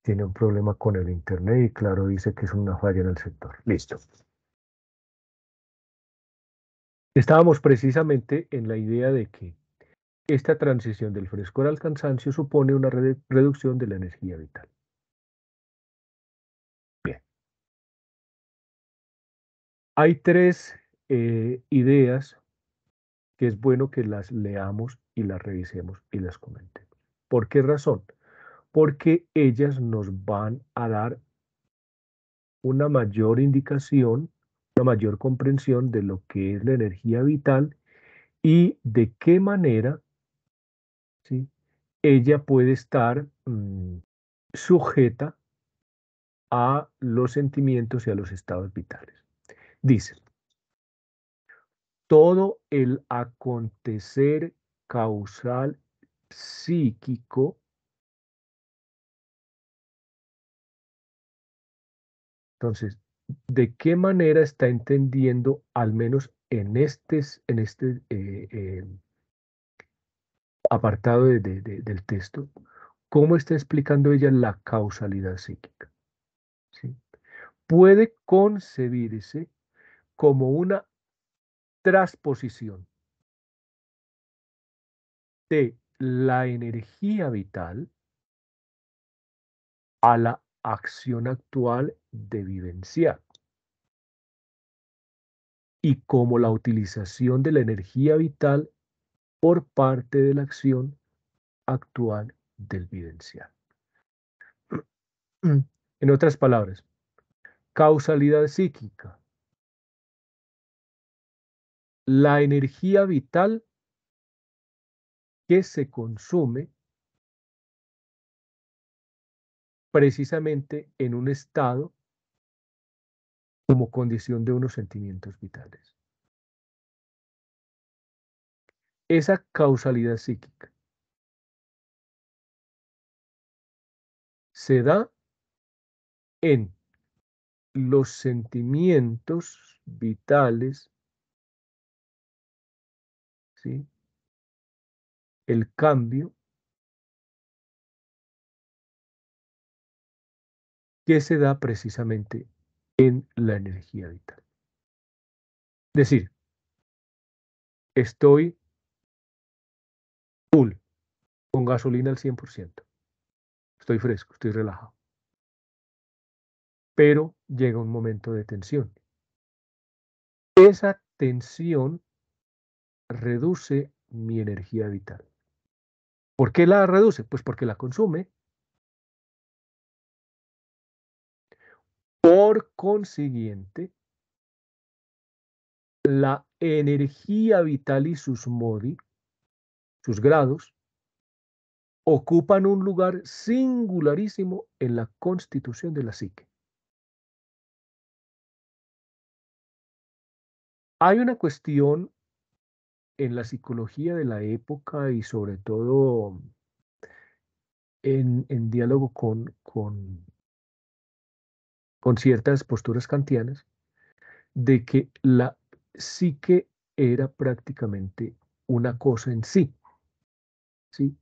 tiene un problema con el internet y claro, dice que es una falla en el sector. Listo. Estábamos precisamente en la idea de que esta transición del frescor al cansancio supone una reducción de la energía vital. Bien. Hay tres ideas que es bueno que las leamos y las revisemos y las comentemos. ¿Por qué razón? Porque ellas nos van a dar una mayor indicación, una mayor comprensión de lo que es la energía vital y de qué manera, ¿sí?, ella puede estar sujeta a los sentimientos y a los estados vitales. Dice, todo el acontecer causal psíquico, entonces, ¿de qué manera está entendiendo, al menos en este apartado del texto, cómo está explicando ella la causalidad psíquica? ¿Sí? Puede concebirse como una transposición de la energía vital a la acción actual de vivenciar, y como la utilización de la energía vital por parte de la acción actual del vivenciar. En otras palabras, causalidad psíquica, la energía vital que se consume precisamente en un estado como condición de unos sentimientos vitales. Esa causalidad psíquica se da en los sentimientos vitales, ¿sí?, el cambio que se da precisamente en la energía vital. Es decir, estoy full, con gasolina al 100%, estoy fresco, estoy relajado, pero llega un momento de tensión. Esa tensión reduce mi energía vital. ¿Por qué la reduce? Pues porque la consume. Por consiguiente, la energía vital y sus modi, sus grados, ocupan un lugar singularísimo en la constitución de la psique. Hay una cuestión en la psicología de la época y sobre todo en diálogo con ciertas posturas kantianas, de que la psique era prácticamente una cosa en sí, ¿sí?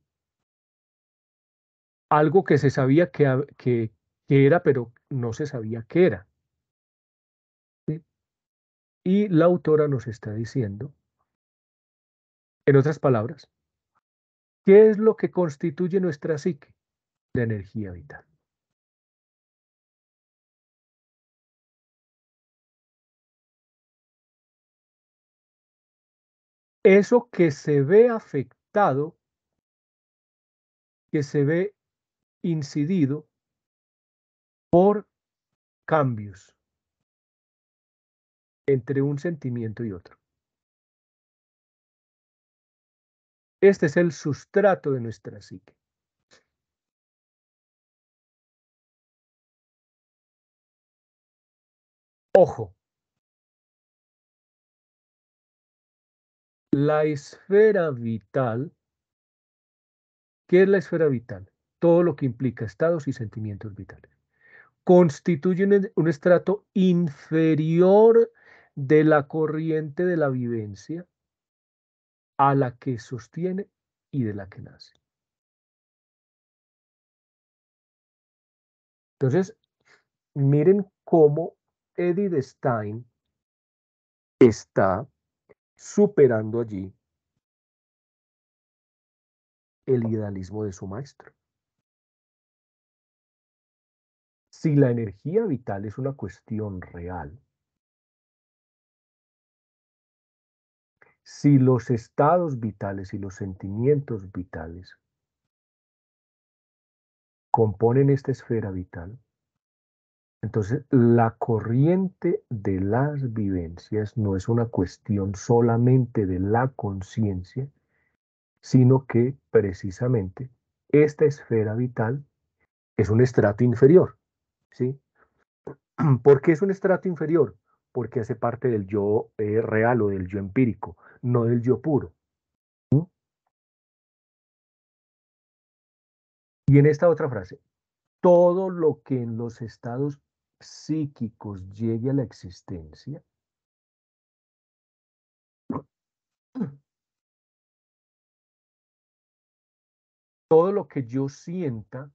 Algo que se sabía que era, pero no se sabía qué era, ¿sí? Y la autora nos está diciendo, en otras palabras, ¿qué es lo que constituye nuestra psique? La energía vital. Eso que se ve afectado, que se ve incidido por cambios entre un sentimiento y otro. Este es el sustrato de nuestra psique. Ojo, la esfera vital, ¿qué es la esfera vital? Todo lo que implica estados y sentimientos vitales. Constituye un estrato inferior de la corriente de la vivencia a la que sostiene y de la que nace. Entonces, miren cómo Edith Stein está superando allí el idealismo de su maestro. Si la energía vital es una cuestión real, si los estados vitales y los sentimientos vitales componen esta esfera vital, entonces la corriente de las vivencias no es una cuestión solamente de la conciencia, sino que precisamente esta esfera vital es un estrato inferior, ¿sí? ¿Por qué es un estrato inferior? Porque hace parte del yo real o del yo empírico, no del yo puro. ¿Mm? Y en esta otra frase, todo lo que en los estados psíquicos llegue a la existencia, todo lo que yo sienta,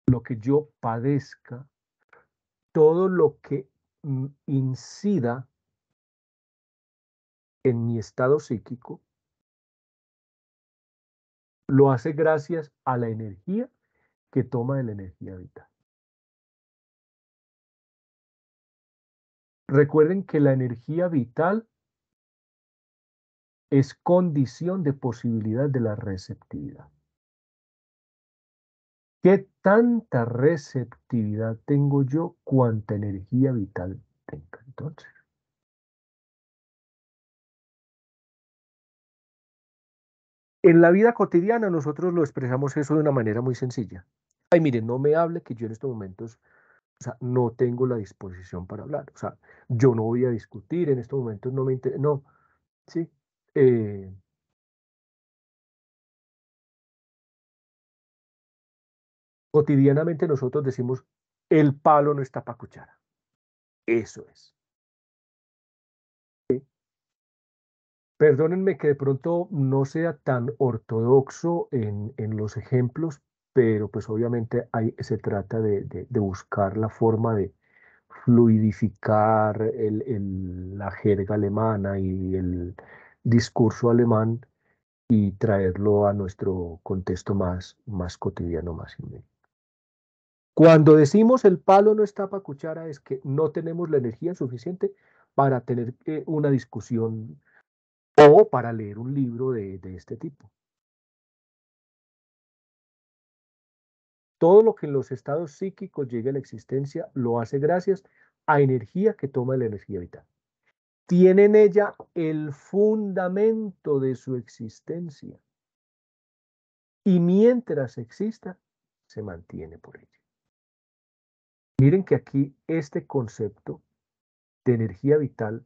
lo que yo padezca, todo lo que incida en mi estado psíquico, lo hace gracias a la energía que toma de la energía vital. Recuerden que la energía vital es condición de posibilidad de la receptividad. ¿Qué tanta receptividad tengo yo? ¿Cuánta energía vital tenga? Entonces, en la vida cotidiana nosotros lo expresamos eso de una manera muy sencilla. Ay, miren, no me hable que yo en estos momentos, o sea, no tengo la disposición para hablar. O sea, yo no voy a discutir en estos momentos, no me interesa. No, sí. Eh, Cotidianamente nosotros decimos, el palo no está para cuchara. Eso es. Perdónenme que de pronto no sea tan ortodoxo en los ejemplos, pero pues obviamente se trata de buscar la forma de fluidificar la jerga alemana y el discurso alemán y traerlo a nuestro contexto más cotidiano, más inmediato. Cuando decimos el palo no está para cuchara, es que no tenemos la energía suficiente para tener una discusión o para leer un libro de este tipo. Todo lo que en los estados psíquicos llegue a la existencia lo hace gracias a energía que toma la energía vital. Tiene en ella el fundamento de su existencia. Y mientras exista, se mantiene por ella. Miren que aquí este concepto de energía vital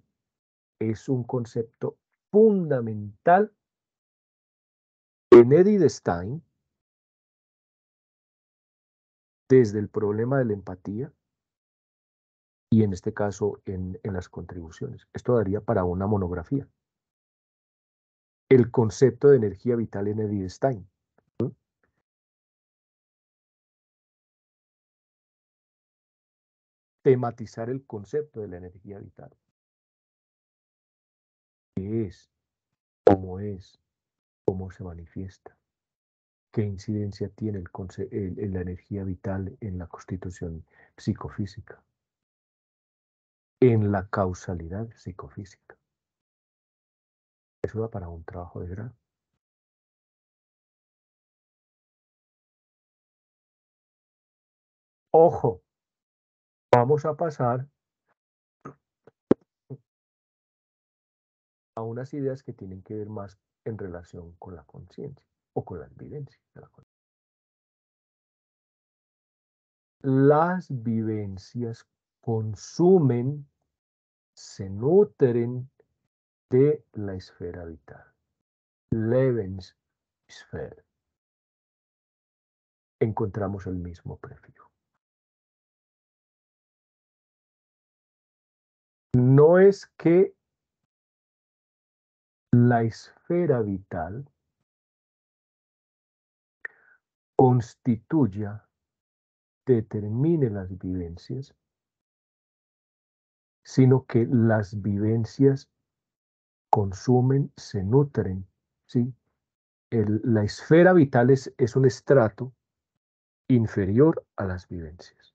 es un concepto fundamental en Edith Stein desde el problema de la empatía y en este caso en las contribuciones. Esto daría para una monografía. El concepto de energía vital en Edith Stein. Tematizar el concepto de la energía vital. ¿Qué es? ¿Cómo se manifiesta? ¿Qué incidencia tiene la energía vital en la constitución psicofísica? En la causalidad psicofísica. Eso da para un trabajo de grado. Ojo, vamos a pasar a unas ideas que tienen que ver más en relación con la conciencia o con las vivencias de la conciencia. Las vivencias consumen, se nutren de la esfera vital. Lebenssphäre. Encontramos el mismo prefijo. No es que la esfera vital constituya, determine las vivencias, sino que las vivencias consumen, se nutren, ¿sí? La esfera vital es un estrato inferior a las vivencias.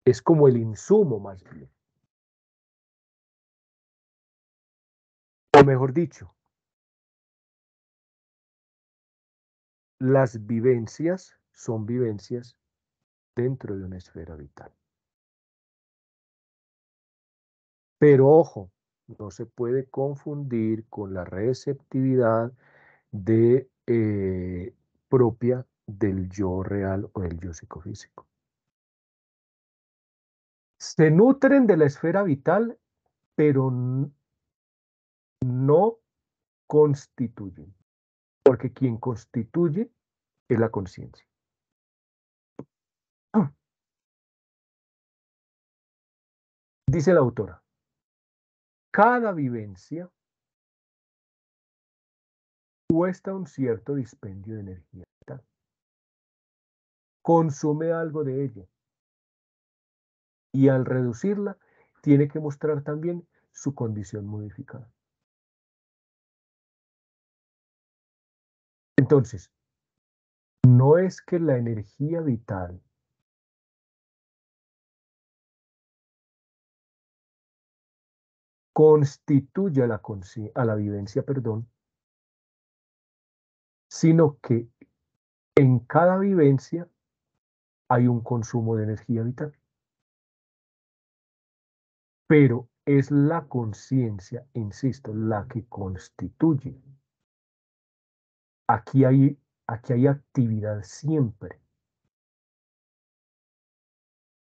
Es como el insumo más bien. O mejor dicho, las vivencias son vivencias dentro de una esfera vital. Pero ojo, no se puede confundir con la receptividad propia del yo real o del yo psicofísico. Se nutren de la esfera vital, pero no constituyen, porque quien constituye es la conciencia. Dice la autora, cada vivencia cuesta un cierto dispendio de energía vital. Consume algo de ella. Y al reducirla, tiene que mostrar también su condición modificada. Entonces, no es que la energía vital constituya a la vivencia, sino que en cada vivencia hay un consumo de energía vital. Pero es la conciencia, insisto, la que constituye. Aquí hay actividad siempre.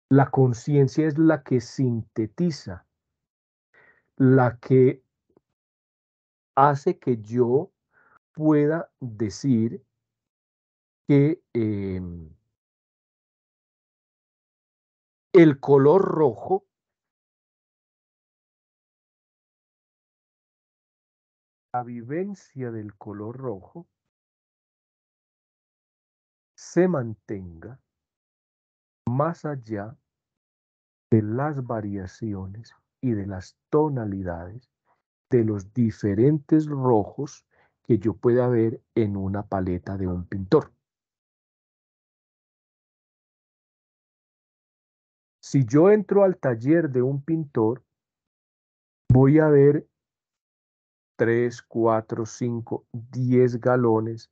La conciencia es la que sintetiza, la que hace que yo pueda decir que el color rojo la vivencia del color rojo se mantenga más allá de las variaciones y de las tonalidades de los diferentes rojos que yo pueda ver en una paleta de un pintor. Si yo entro al taller de un pintor, voy a ver 3, 4, 5, 10 galones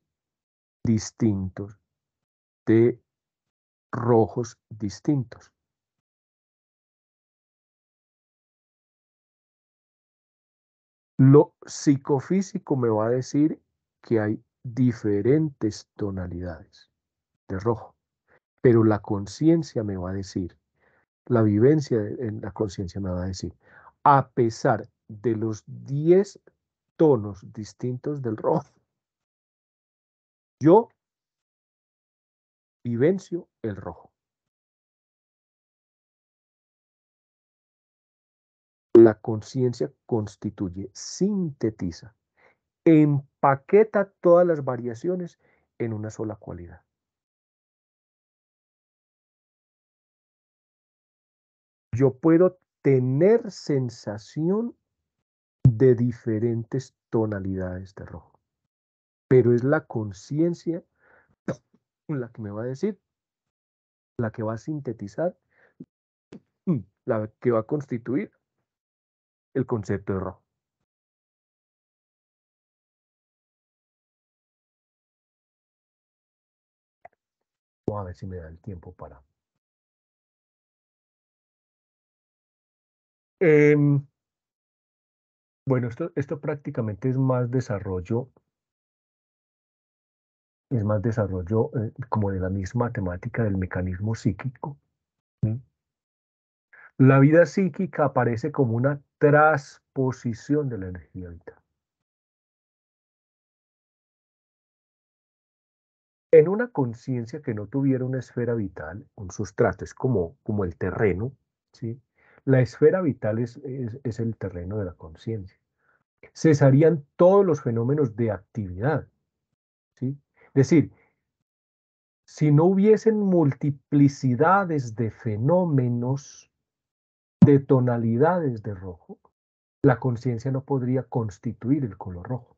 distintos de rojos distintos. Lo psicofísico me va a decir que hay diferentes tonalidades de rojo, pero la conciencia me va a decir, la vivencia en la conciencia me va a decir, a pesar de los 10 tonos distintos del rojo, yo vivencio el rojo. La conciencia constituye, sintetiza, empaqueta todas las variaciones en una sola cualidad. Yo puedo tener sensación de diferentes tonalidades de rojo, pero es la conciencia la que me va a decir, la que va a sintetizar, la que va a constituir el concepto de rojo. Vamos a ver si me da el tiempo para... Bueno, esto prácticamente es más desarrollo como de la misma temática del mecanismo psíquico. ¿Sí? La vida psíquica aparece como una transposición de la energía vital. En una conciencia que no tuviera una esfera vital, un sustrato, es como el terreno, ¿sí? La esfera vital es el terreno de la conciencia. Cesarían todos los fenómenos de actividad, ¿sí? Es decir, si no hubiesen multiplicidades de fenómenos, de tonalidades de rojo, la conciencia no podría constituir el color rojo.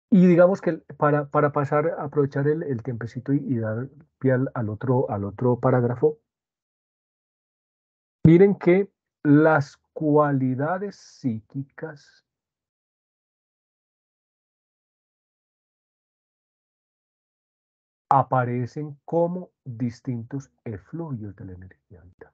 Y digamos que para pasar, aprovechar el tiempecito y dar pie al otro parágrafo, miren que las cualidades psíquicas aparecen como distintos efluvios de la energía vital.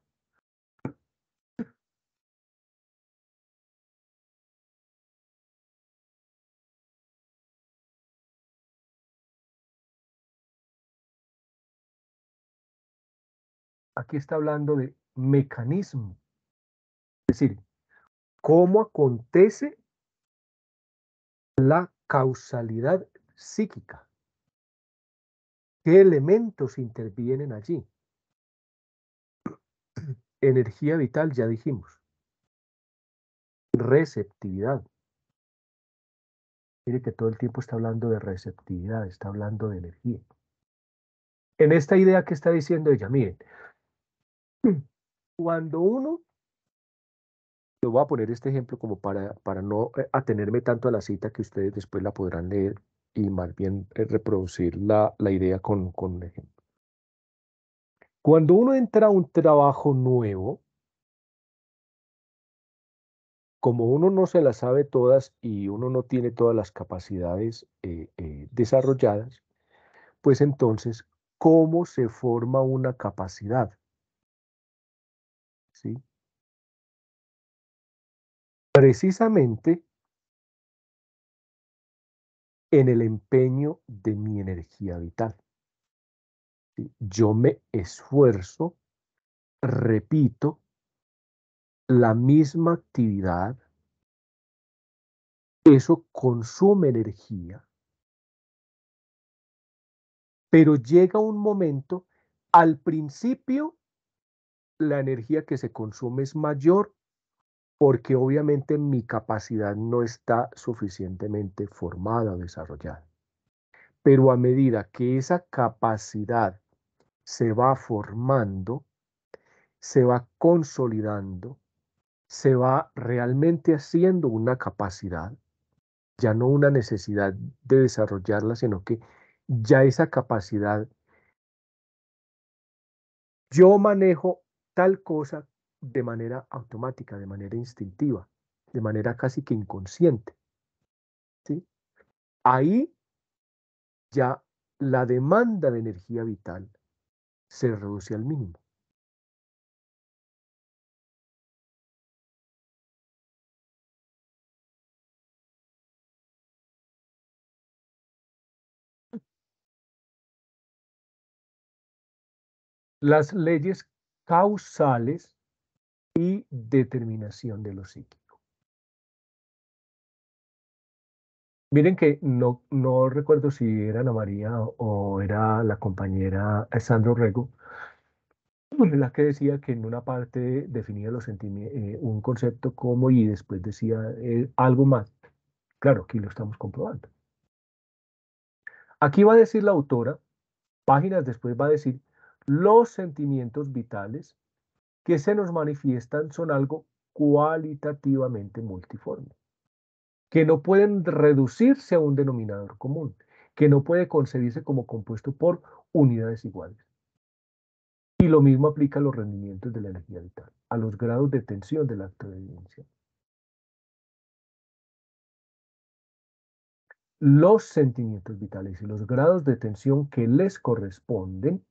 Aquí está hablando de mecanismo, es decir, cómo acontece la causalidad psíquica, qué elementos intervienen allí. Energía vital, ya dijimos. Receptividad. Mire que todo el tiempo está hablando de receptividad, está hablando de energía. En esta idea que está diciendo ella, miren, cuando uno, yo voy a poner este ejemplo como para no atenerme tanto a la cita, que ustedes después la podrán leer y más bien reproducir la idea con un ejemplo. Cuando uno entra a un trabajo nuevo, como uno no se las sabe todas y uno no tiene todas las capacidades desarrolladas, pues entonces, ¿cómo se forma una capacidad? ¿Sí? Precisamente en el empeño de mi energía vital. ¿Sí? Yo me esfuerzo, repito la misma actividad, eso consume energía, pero llega un momento, al principio, la energía que se consume es mayor porque obviamente mi capacidad no está suficientemente formada o desarrollada. Pero a medida que esa capacidad se va formando, se va consolidando, se va realmente haciendo una capacidad, ya no una necesidad de desarrollarla, sino que ya esa capacidad, yo manejo tal cosa de manera automática, de manera instintiva, de manera casi que inconsciente, ¿sí? Ahí ya la demanda de energía vital se reduce al mínimo. Las leyes causales y determinación de lo psíquico. Miren que no recuerdo si era Ana María o era la compañera Sandro Rego, la que decía que en una parte definía los un concepto como y después decía algo más. Claro, aquí lo estamos comprobando. Aquí va a decir la autora, páginas después va a decir, los sentimientos vitales que se nos manifiestan son algo cualitativamente multiforme, que no pueden reducirse a un denominador común, que no puede concebirse como compuesto por unidades iguales. Y lo mismo aplica a los rendimientos de la energía vital, a los grados de tensión del acto de vivencia. Los sentimientos vitales y los grados de tensión que les corresponden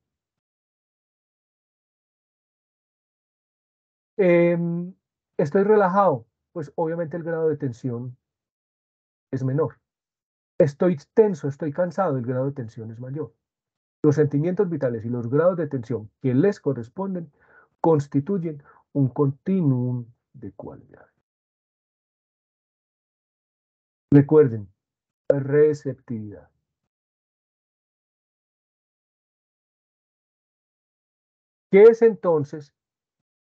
estoy relajado, pues obviamente el grado de tensión es menor. Estoy tenso, estoy cansado, el grado de tensión es mayor. Los sentimientos vitales y los grados de tensión que les corresponden constituyen un continuum de cualidades. Recuerden, receptividad. ¿Qué es entonces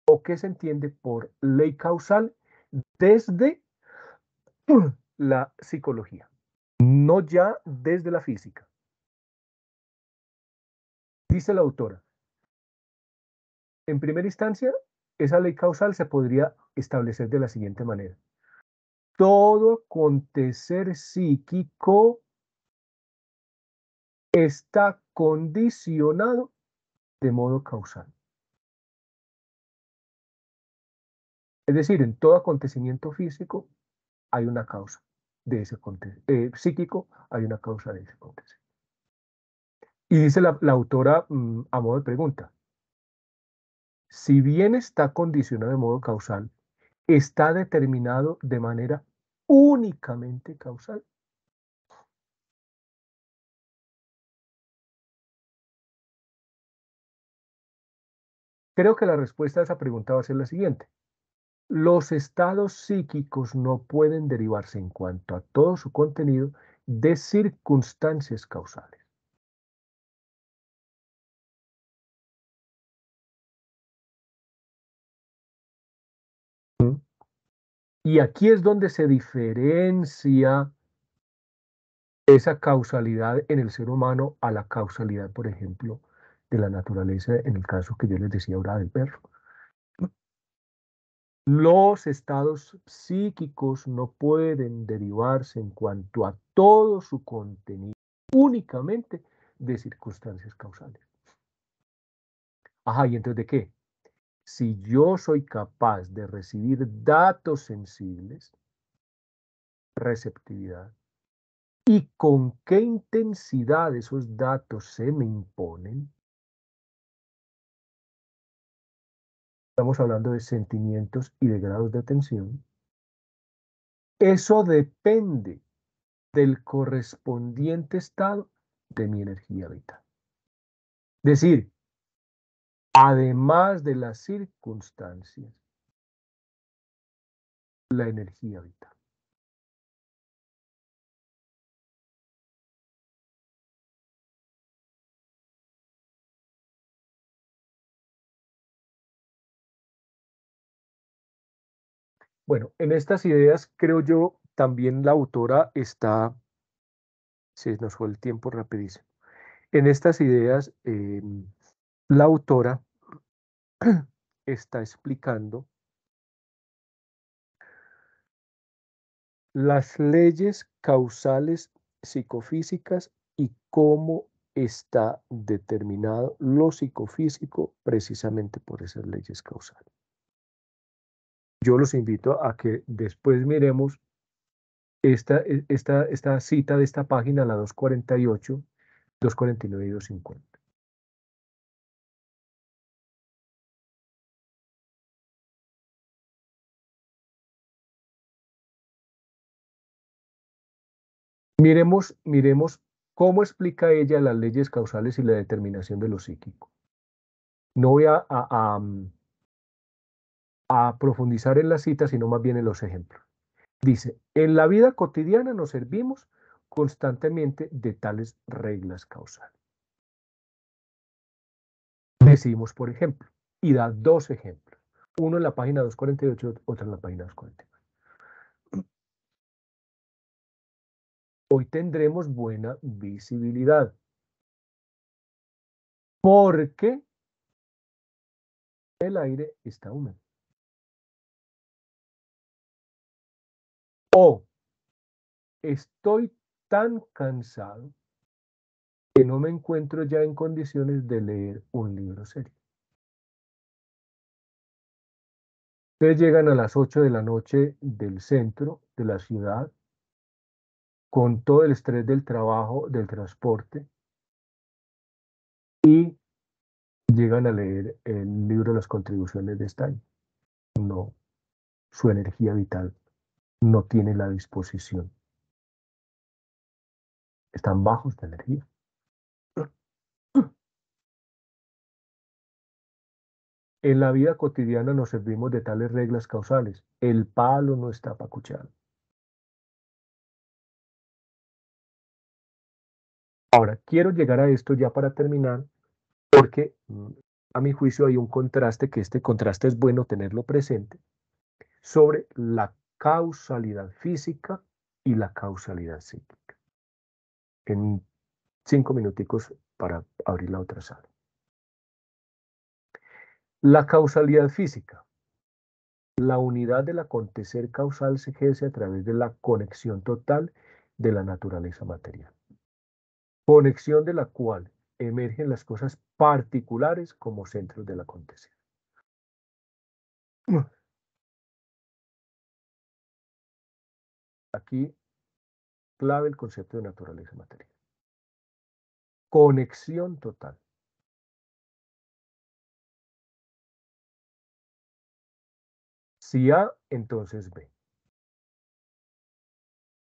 o qué se entiende por ley causal desde la psicología? No ya desde la física, Dice la autora, en primera instancia, esa ley causal se podría establecer de la siguiente manera. Todo acontecer psíquico está condicionado de modo causal. Es decir, en todo acontecimiento físico hay una causa de ese acontecimiento. Psíquico hay una causa de ese acontecimiento. Y dice la autora a modo de pregunta, si bien está condicionado de modo causal, está determinado de manera únicamente causal. Creo que la respuesta a esa pregunta va a ser la siguiente. Los estados psíquicos no pueden derivarse en cuanto a todo su contenido de circunstancias causales. Y aquí es donde se diferencia esa causalidad en el ser humano a la causalidad, por ejemplo, de la naturaleza, en el caso que yo les decía ahora del perro. Los estados psíquicos no pueden derivarse en cuanto a todo su contenido únicamente de circunstancias causales. Ajá, ¿y entonces de qué? Si yo soy capaz de recibir datos sensibles, receptividad, y con qué intensidad esos datos se me imponen, estamos hablando de sentimientos y de grados de atención, eso depende del correspondiente estado de mi energía vital. Es decir, además de las circunstancias, la energía vital. Bueno, en estas ideas creo yo también la autora está, se nos fue el tiempo rapidísimo. En estas ideas la autora está explicando las leyes causales psicofísicas y cómo está determinado lo psicofísico precisamente por esas leyes causales. Yo los invito a que después miremos esta cita de esta página, la 248, 249 y 250. Miremos cómo explica ella las leyes causales y la determinación de lo psíquico. No voy a profundizar en la cita, sino más bien en los ejemplos. Dice, en la vida cotidiana nos servimos constantemente de tales reglas causales. Decimos, por ejemplo, y da dos ejemplos. Uno en la página 248, otro en la página 249. Hoy tendremos buena visibilidad. Porque el aire está húmedo. O estoy tan cansado que no me encuentro ya en condiciones de leer un libro serio. Ustedes llegan a las 8 de la noche del centro de la ciudad con todo el estrés del trabajo, del transporte, y llegan a leer el libro de las contribuciones de este año. No, su energía vital no tiene la disposición. Están bajos de energía. En la vida cotidiana nos servimos de tales reglas causales. El palo no está para cuchara. Ahora, quiero llegar a esto ya para terminar, porque a mi juicio hay un contraste, que este contraste es bueno tenerlo presente, sobre la causalidad física y la causalidad psíquica. En 5 minuticos para abrir la otra sala. La causalidad física. La unidad del acontecer causal se ejerce a través de la conexión total de la naturaleza material. Conexión de la cual emergen las cosas particulares como centros del acontecer. Aquí, clave el concepto de naturaleza material. Conexión total. Si A, entonces B.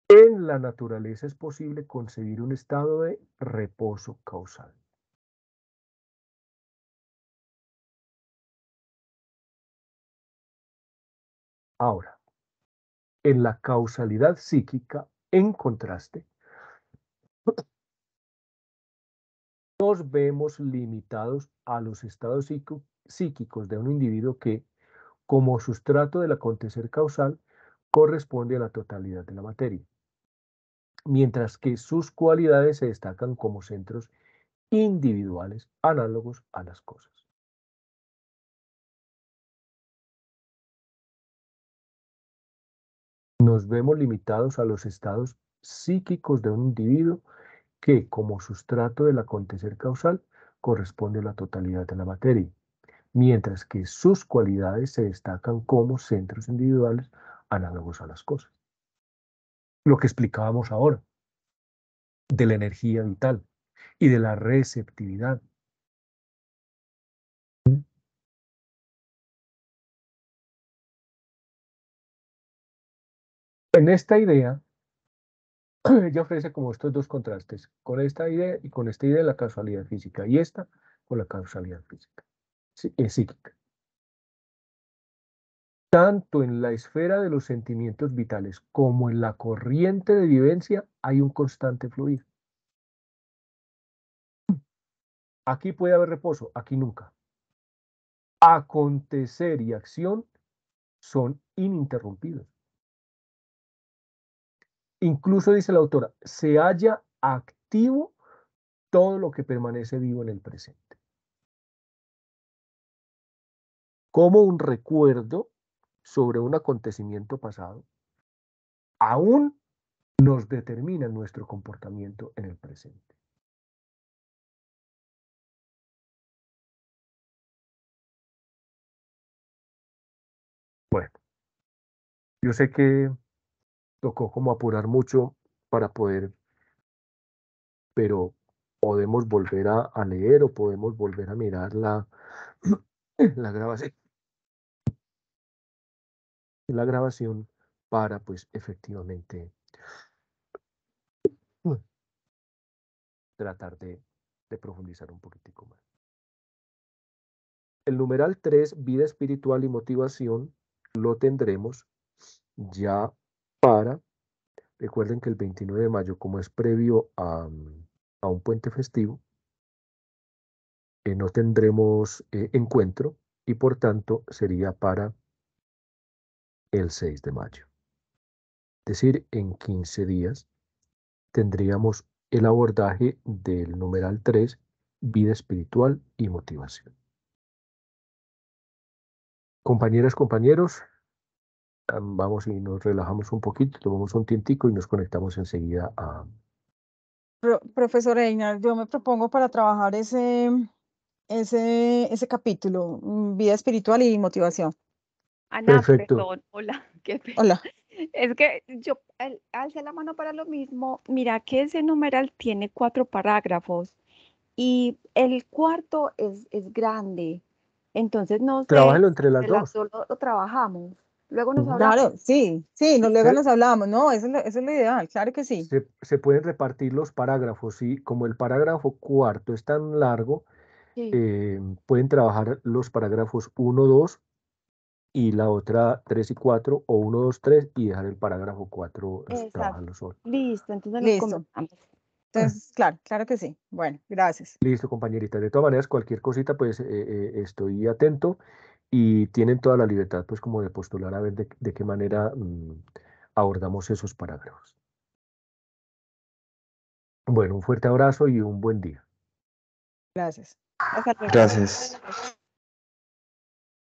En la naturaleza es posible concebir un estado de reposo causal. Ahora, en la causalidad psíquica, en contraste, nos vemos limitados a los estados psíquicos de un individuo que, como sustrato del acontecer causal, corresponde a la totalidad de la materia, mientras que sus cualidades se destacan como centros individuales análogos a las cosas. Nos vemos limitados a los estados psíquicos de un individuo que, como sustrato del acontecer causal, corresponde a la totalidad de la materia, mientras que sus cualidades se destacan como centros individuales análogos a las cosas. Lo que explicábamos ahora, de la energía vital y de la receptividad. En esta idea, ella ofrece como estos dos contrastes, con esta idea y con esta idea de la causalidad física, y esta con la causalidad física, psíquica. Tanto en la esfera de los sentimientos vitales como en la corriente de vivencia hay un constante fluir. Aquí puede haber reposo, aquí nunca. Acontecer y acción son ininterrumpidos. Incluso, dice la autora, se halla activo todo lo que permanece vivo en el presente. Como un recuerdo sobre un acontecimiento pasado aún nos determina nuestro comportamiento en el presente. Bueno, yo sé que tocó como apurar mucho para poder, pero podemos volver a leer o podemos volver a mirar la grabación para pues efectivamente tratar de profundizar un poquitico más. El numeral 3, vida espiritual y motivación, lo tendremos ya para, recuerden que el 29 de mayo, como es previo a un puente festivo, no tendremos encuentro y por tanto sería para el 6 de mayo. Es decir, en 15 días tendríamos el abordaje del numeral 3, vida espiritual y motivación. Compañeras, compañeros, vamos y nos relajamos un poquito, tomamos un tientico y nos conectamos enseguida a... Profesor Einar, yo me propongo para trabajar ese capítulo, vida espiritual y motivación. Ana, Perfecto. perdón, hola, qué pena. Hola. Es que yo alcé la mano para lo mismo. Mira que ese numeral tiene 4 parágrafos y el cuarto es grande. Entonces, no sé, Trabájenlo entre las entre las dos. dos lo trabajamos. Luego nos Ujú. hablamos. Claro, sí, luego Se, nos hablábamos, no, eso es lo ideal, claro que sí. se pueden repartir los parágrafos y como el parágrafo cuarto es tan largo, Sí, pueden trabajar los parágrafos 1, 2 y la otra 3 y 4 o 1, 2, 3 y dejar el parágrafo 4 exacto. trabajarlo solo. Listo, entonces nos Listo. comentamos. Entonces, claro que sí. Bueno, gracias. Listo, compañerita. De todas maneras, cualquier cosita, pues estoy atento y tienen toda la libertad, pues, como de postular a ver de qué manera abordamos esos parágrafos. Bueno, un fuerte abrazo y un buen día. Gracias. Hasta luego. Gracias.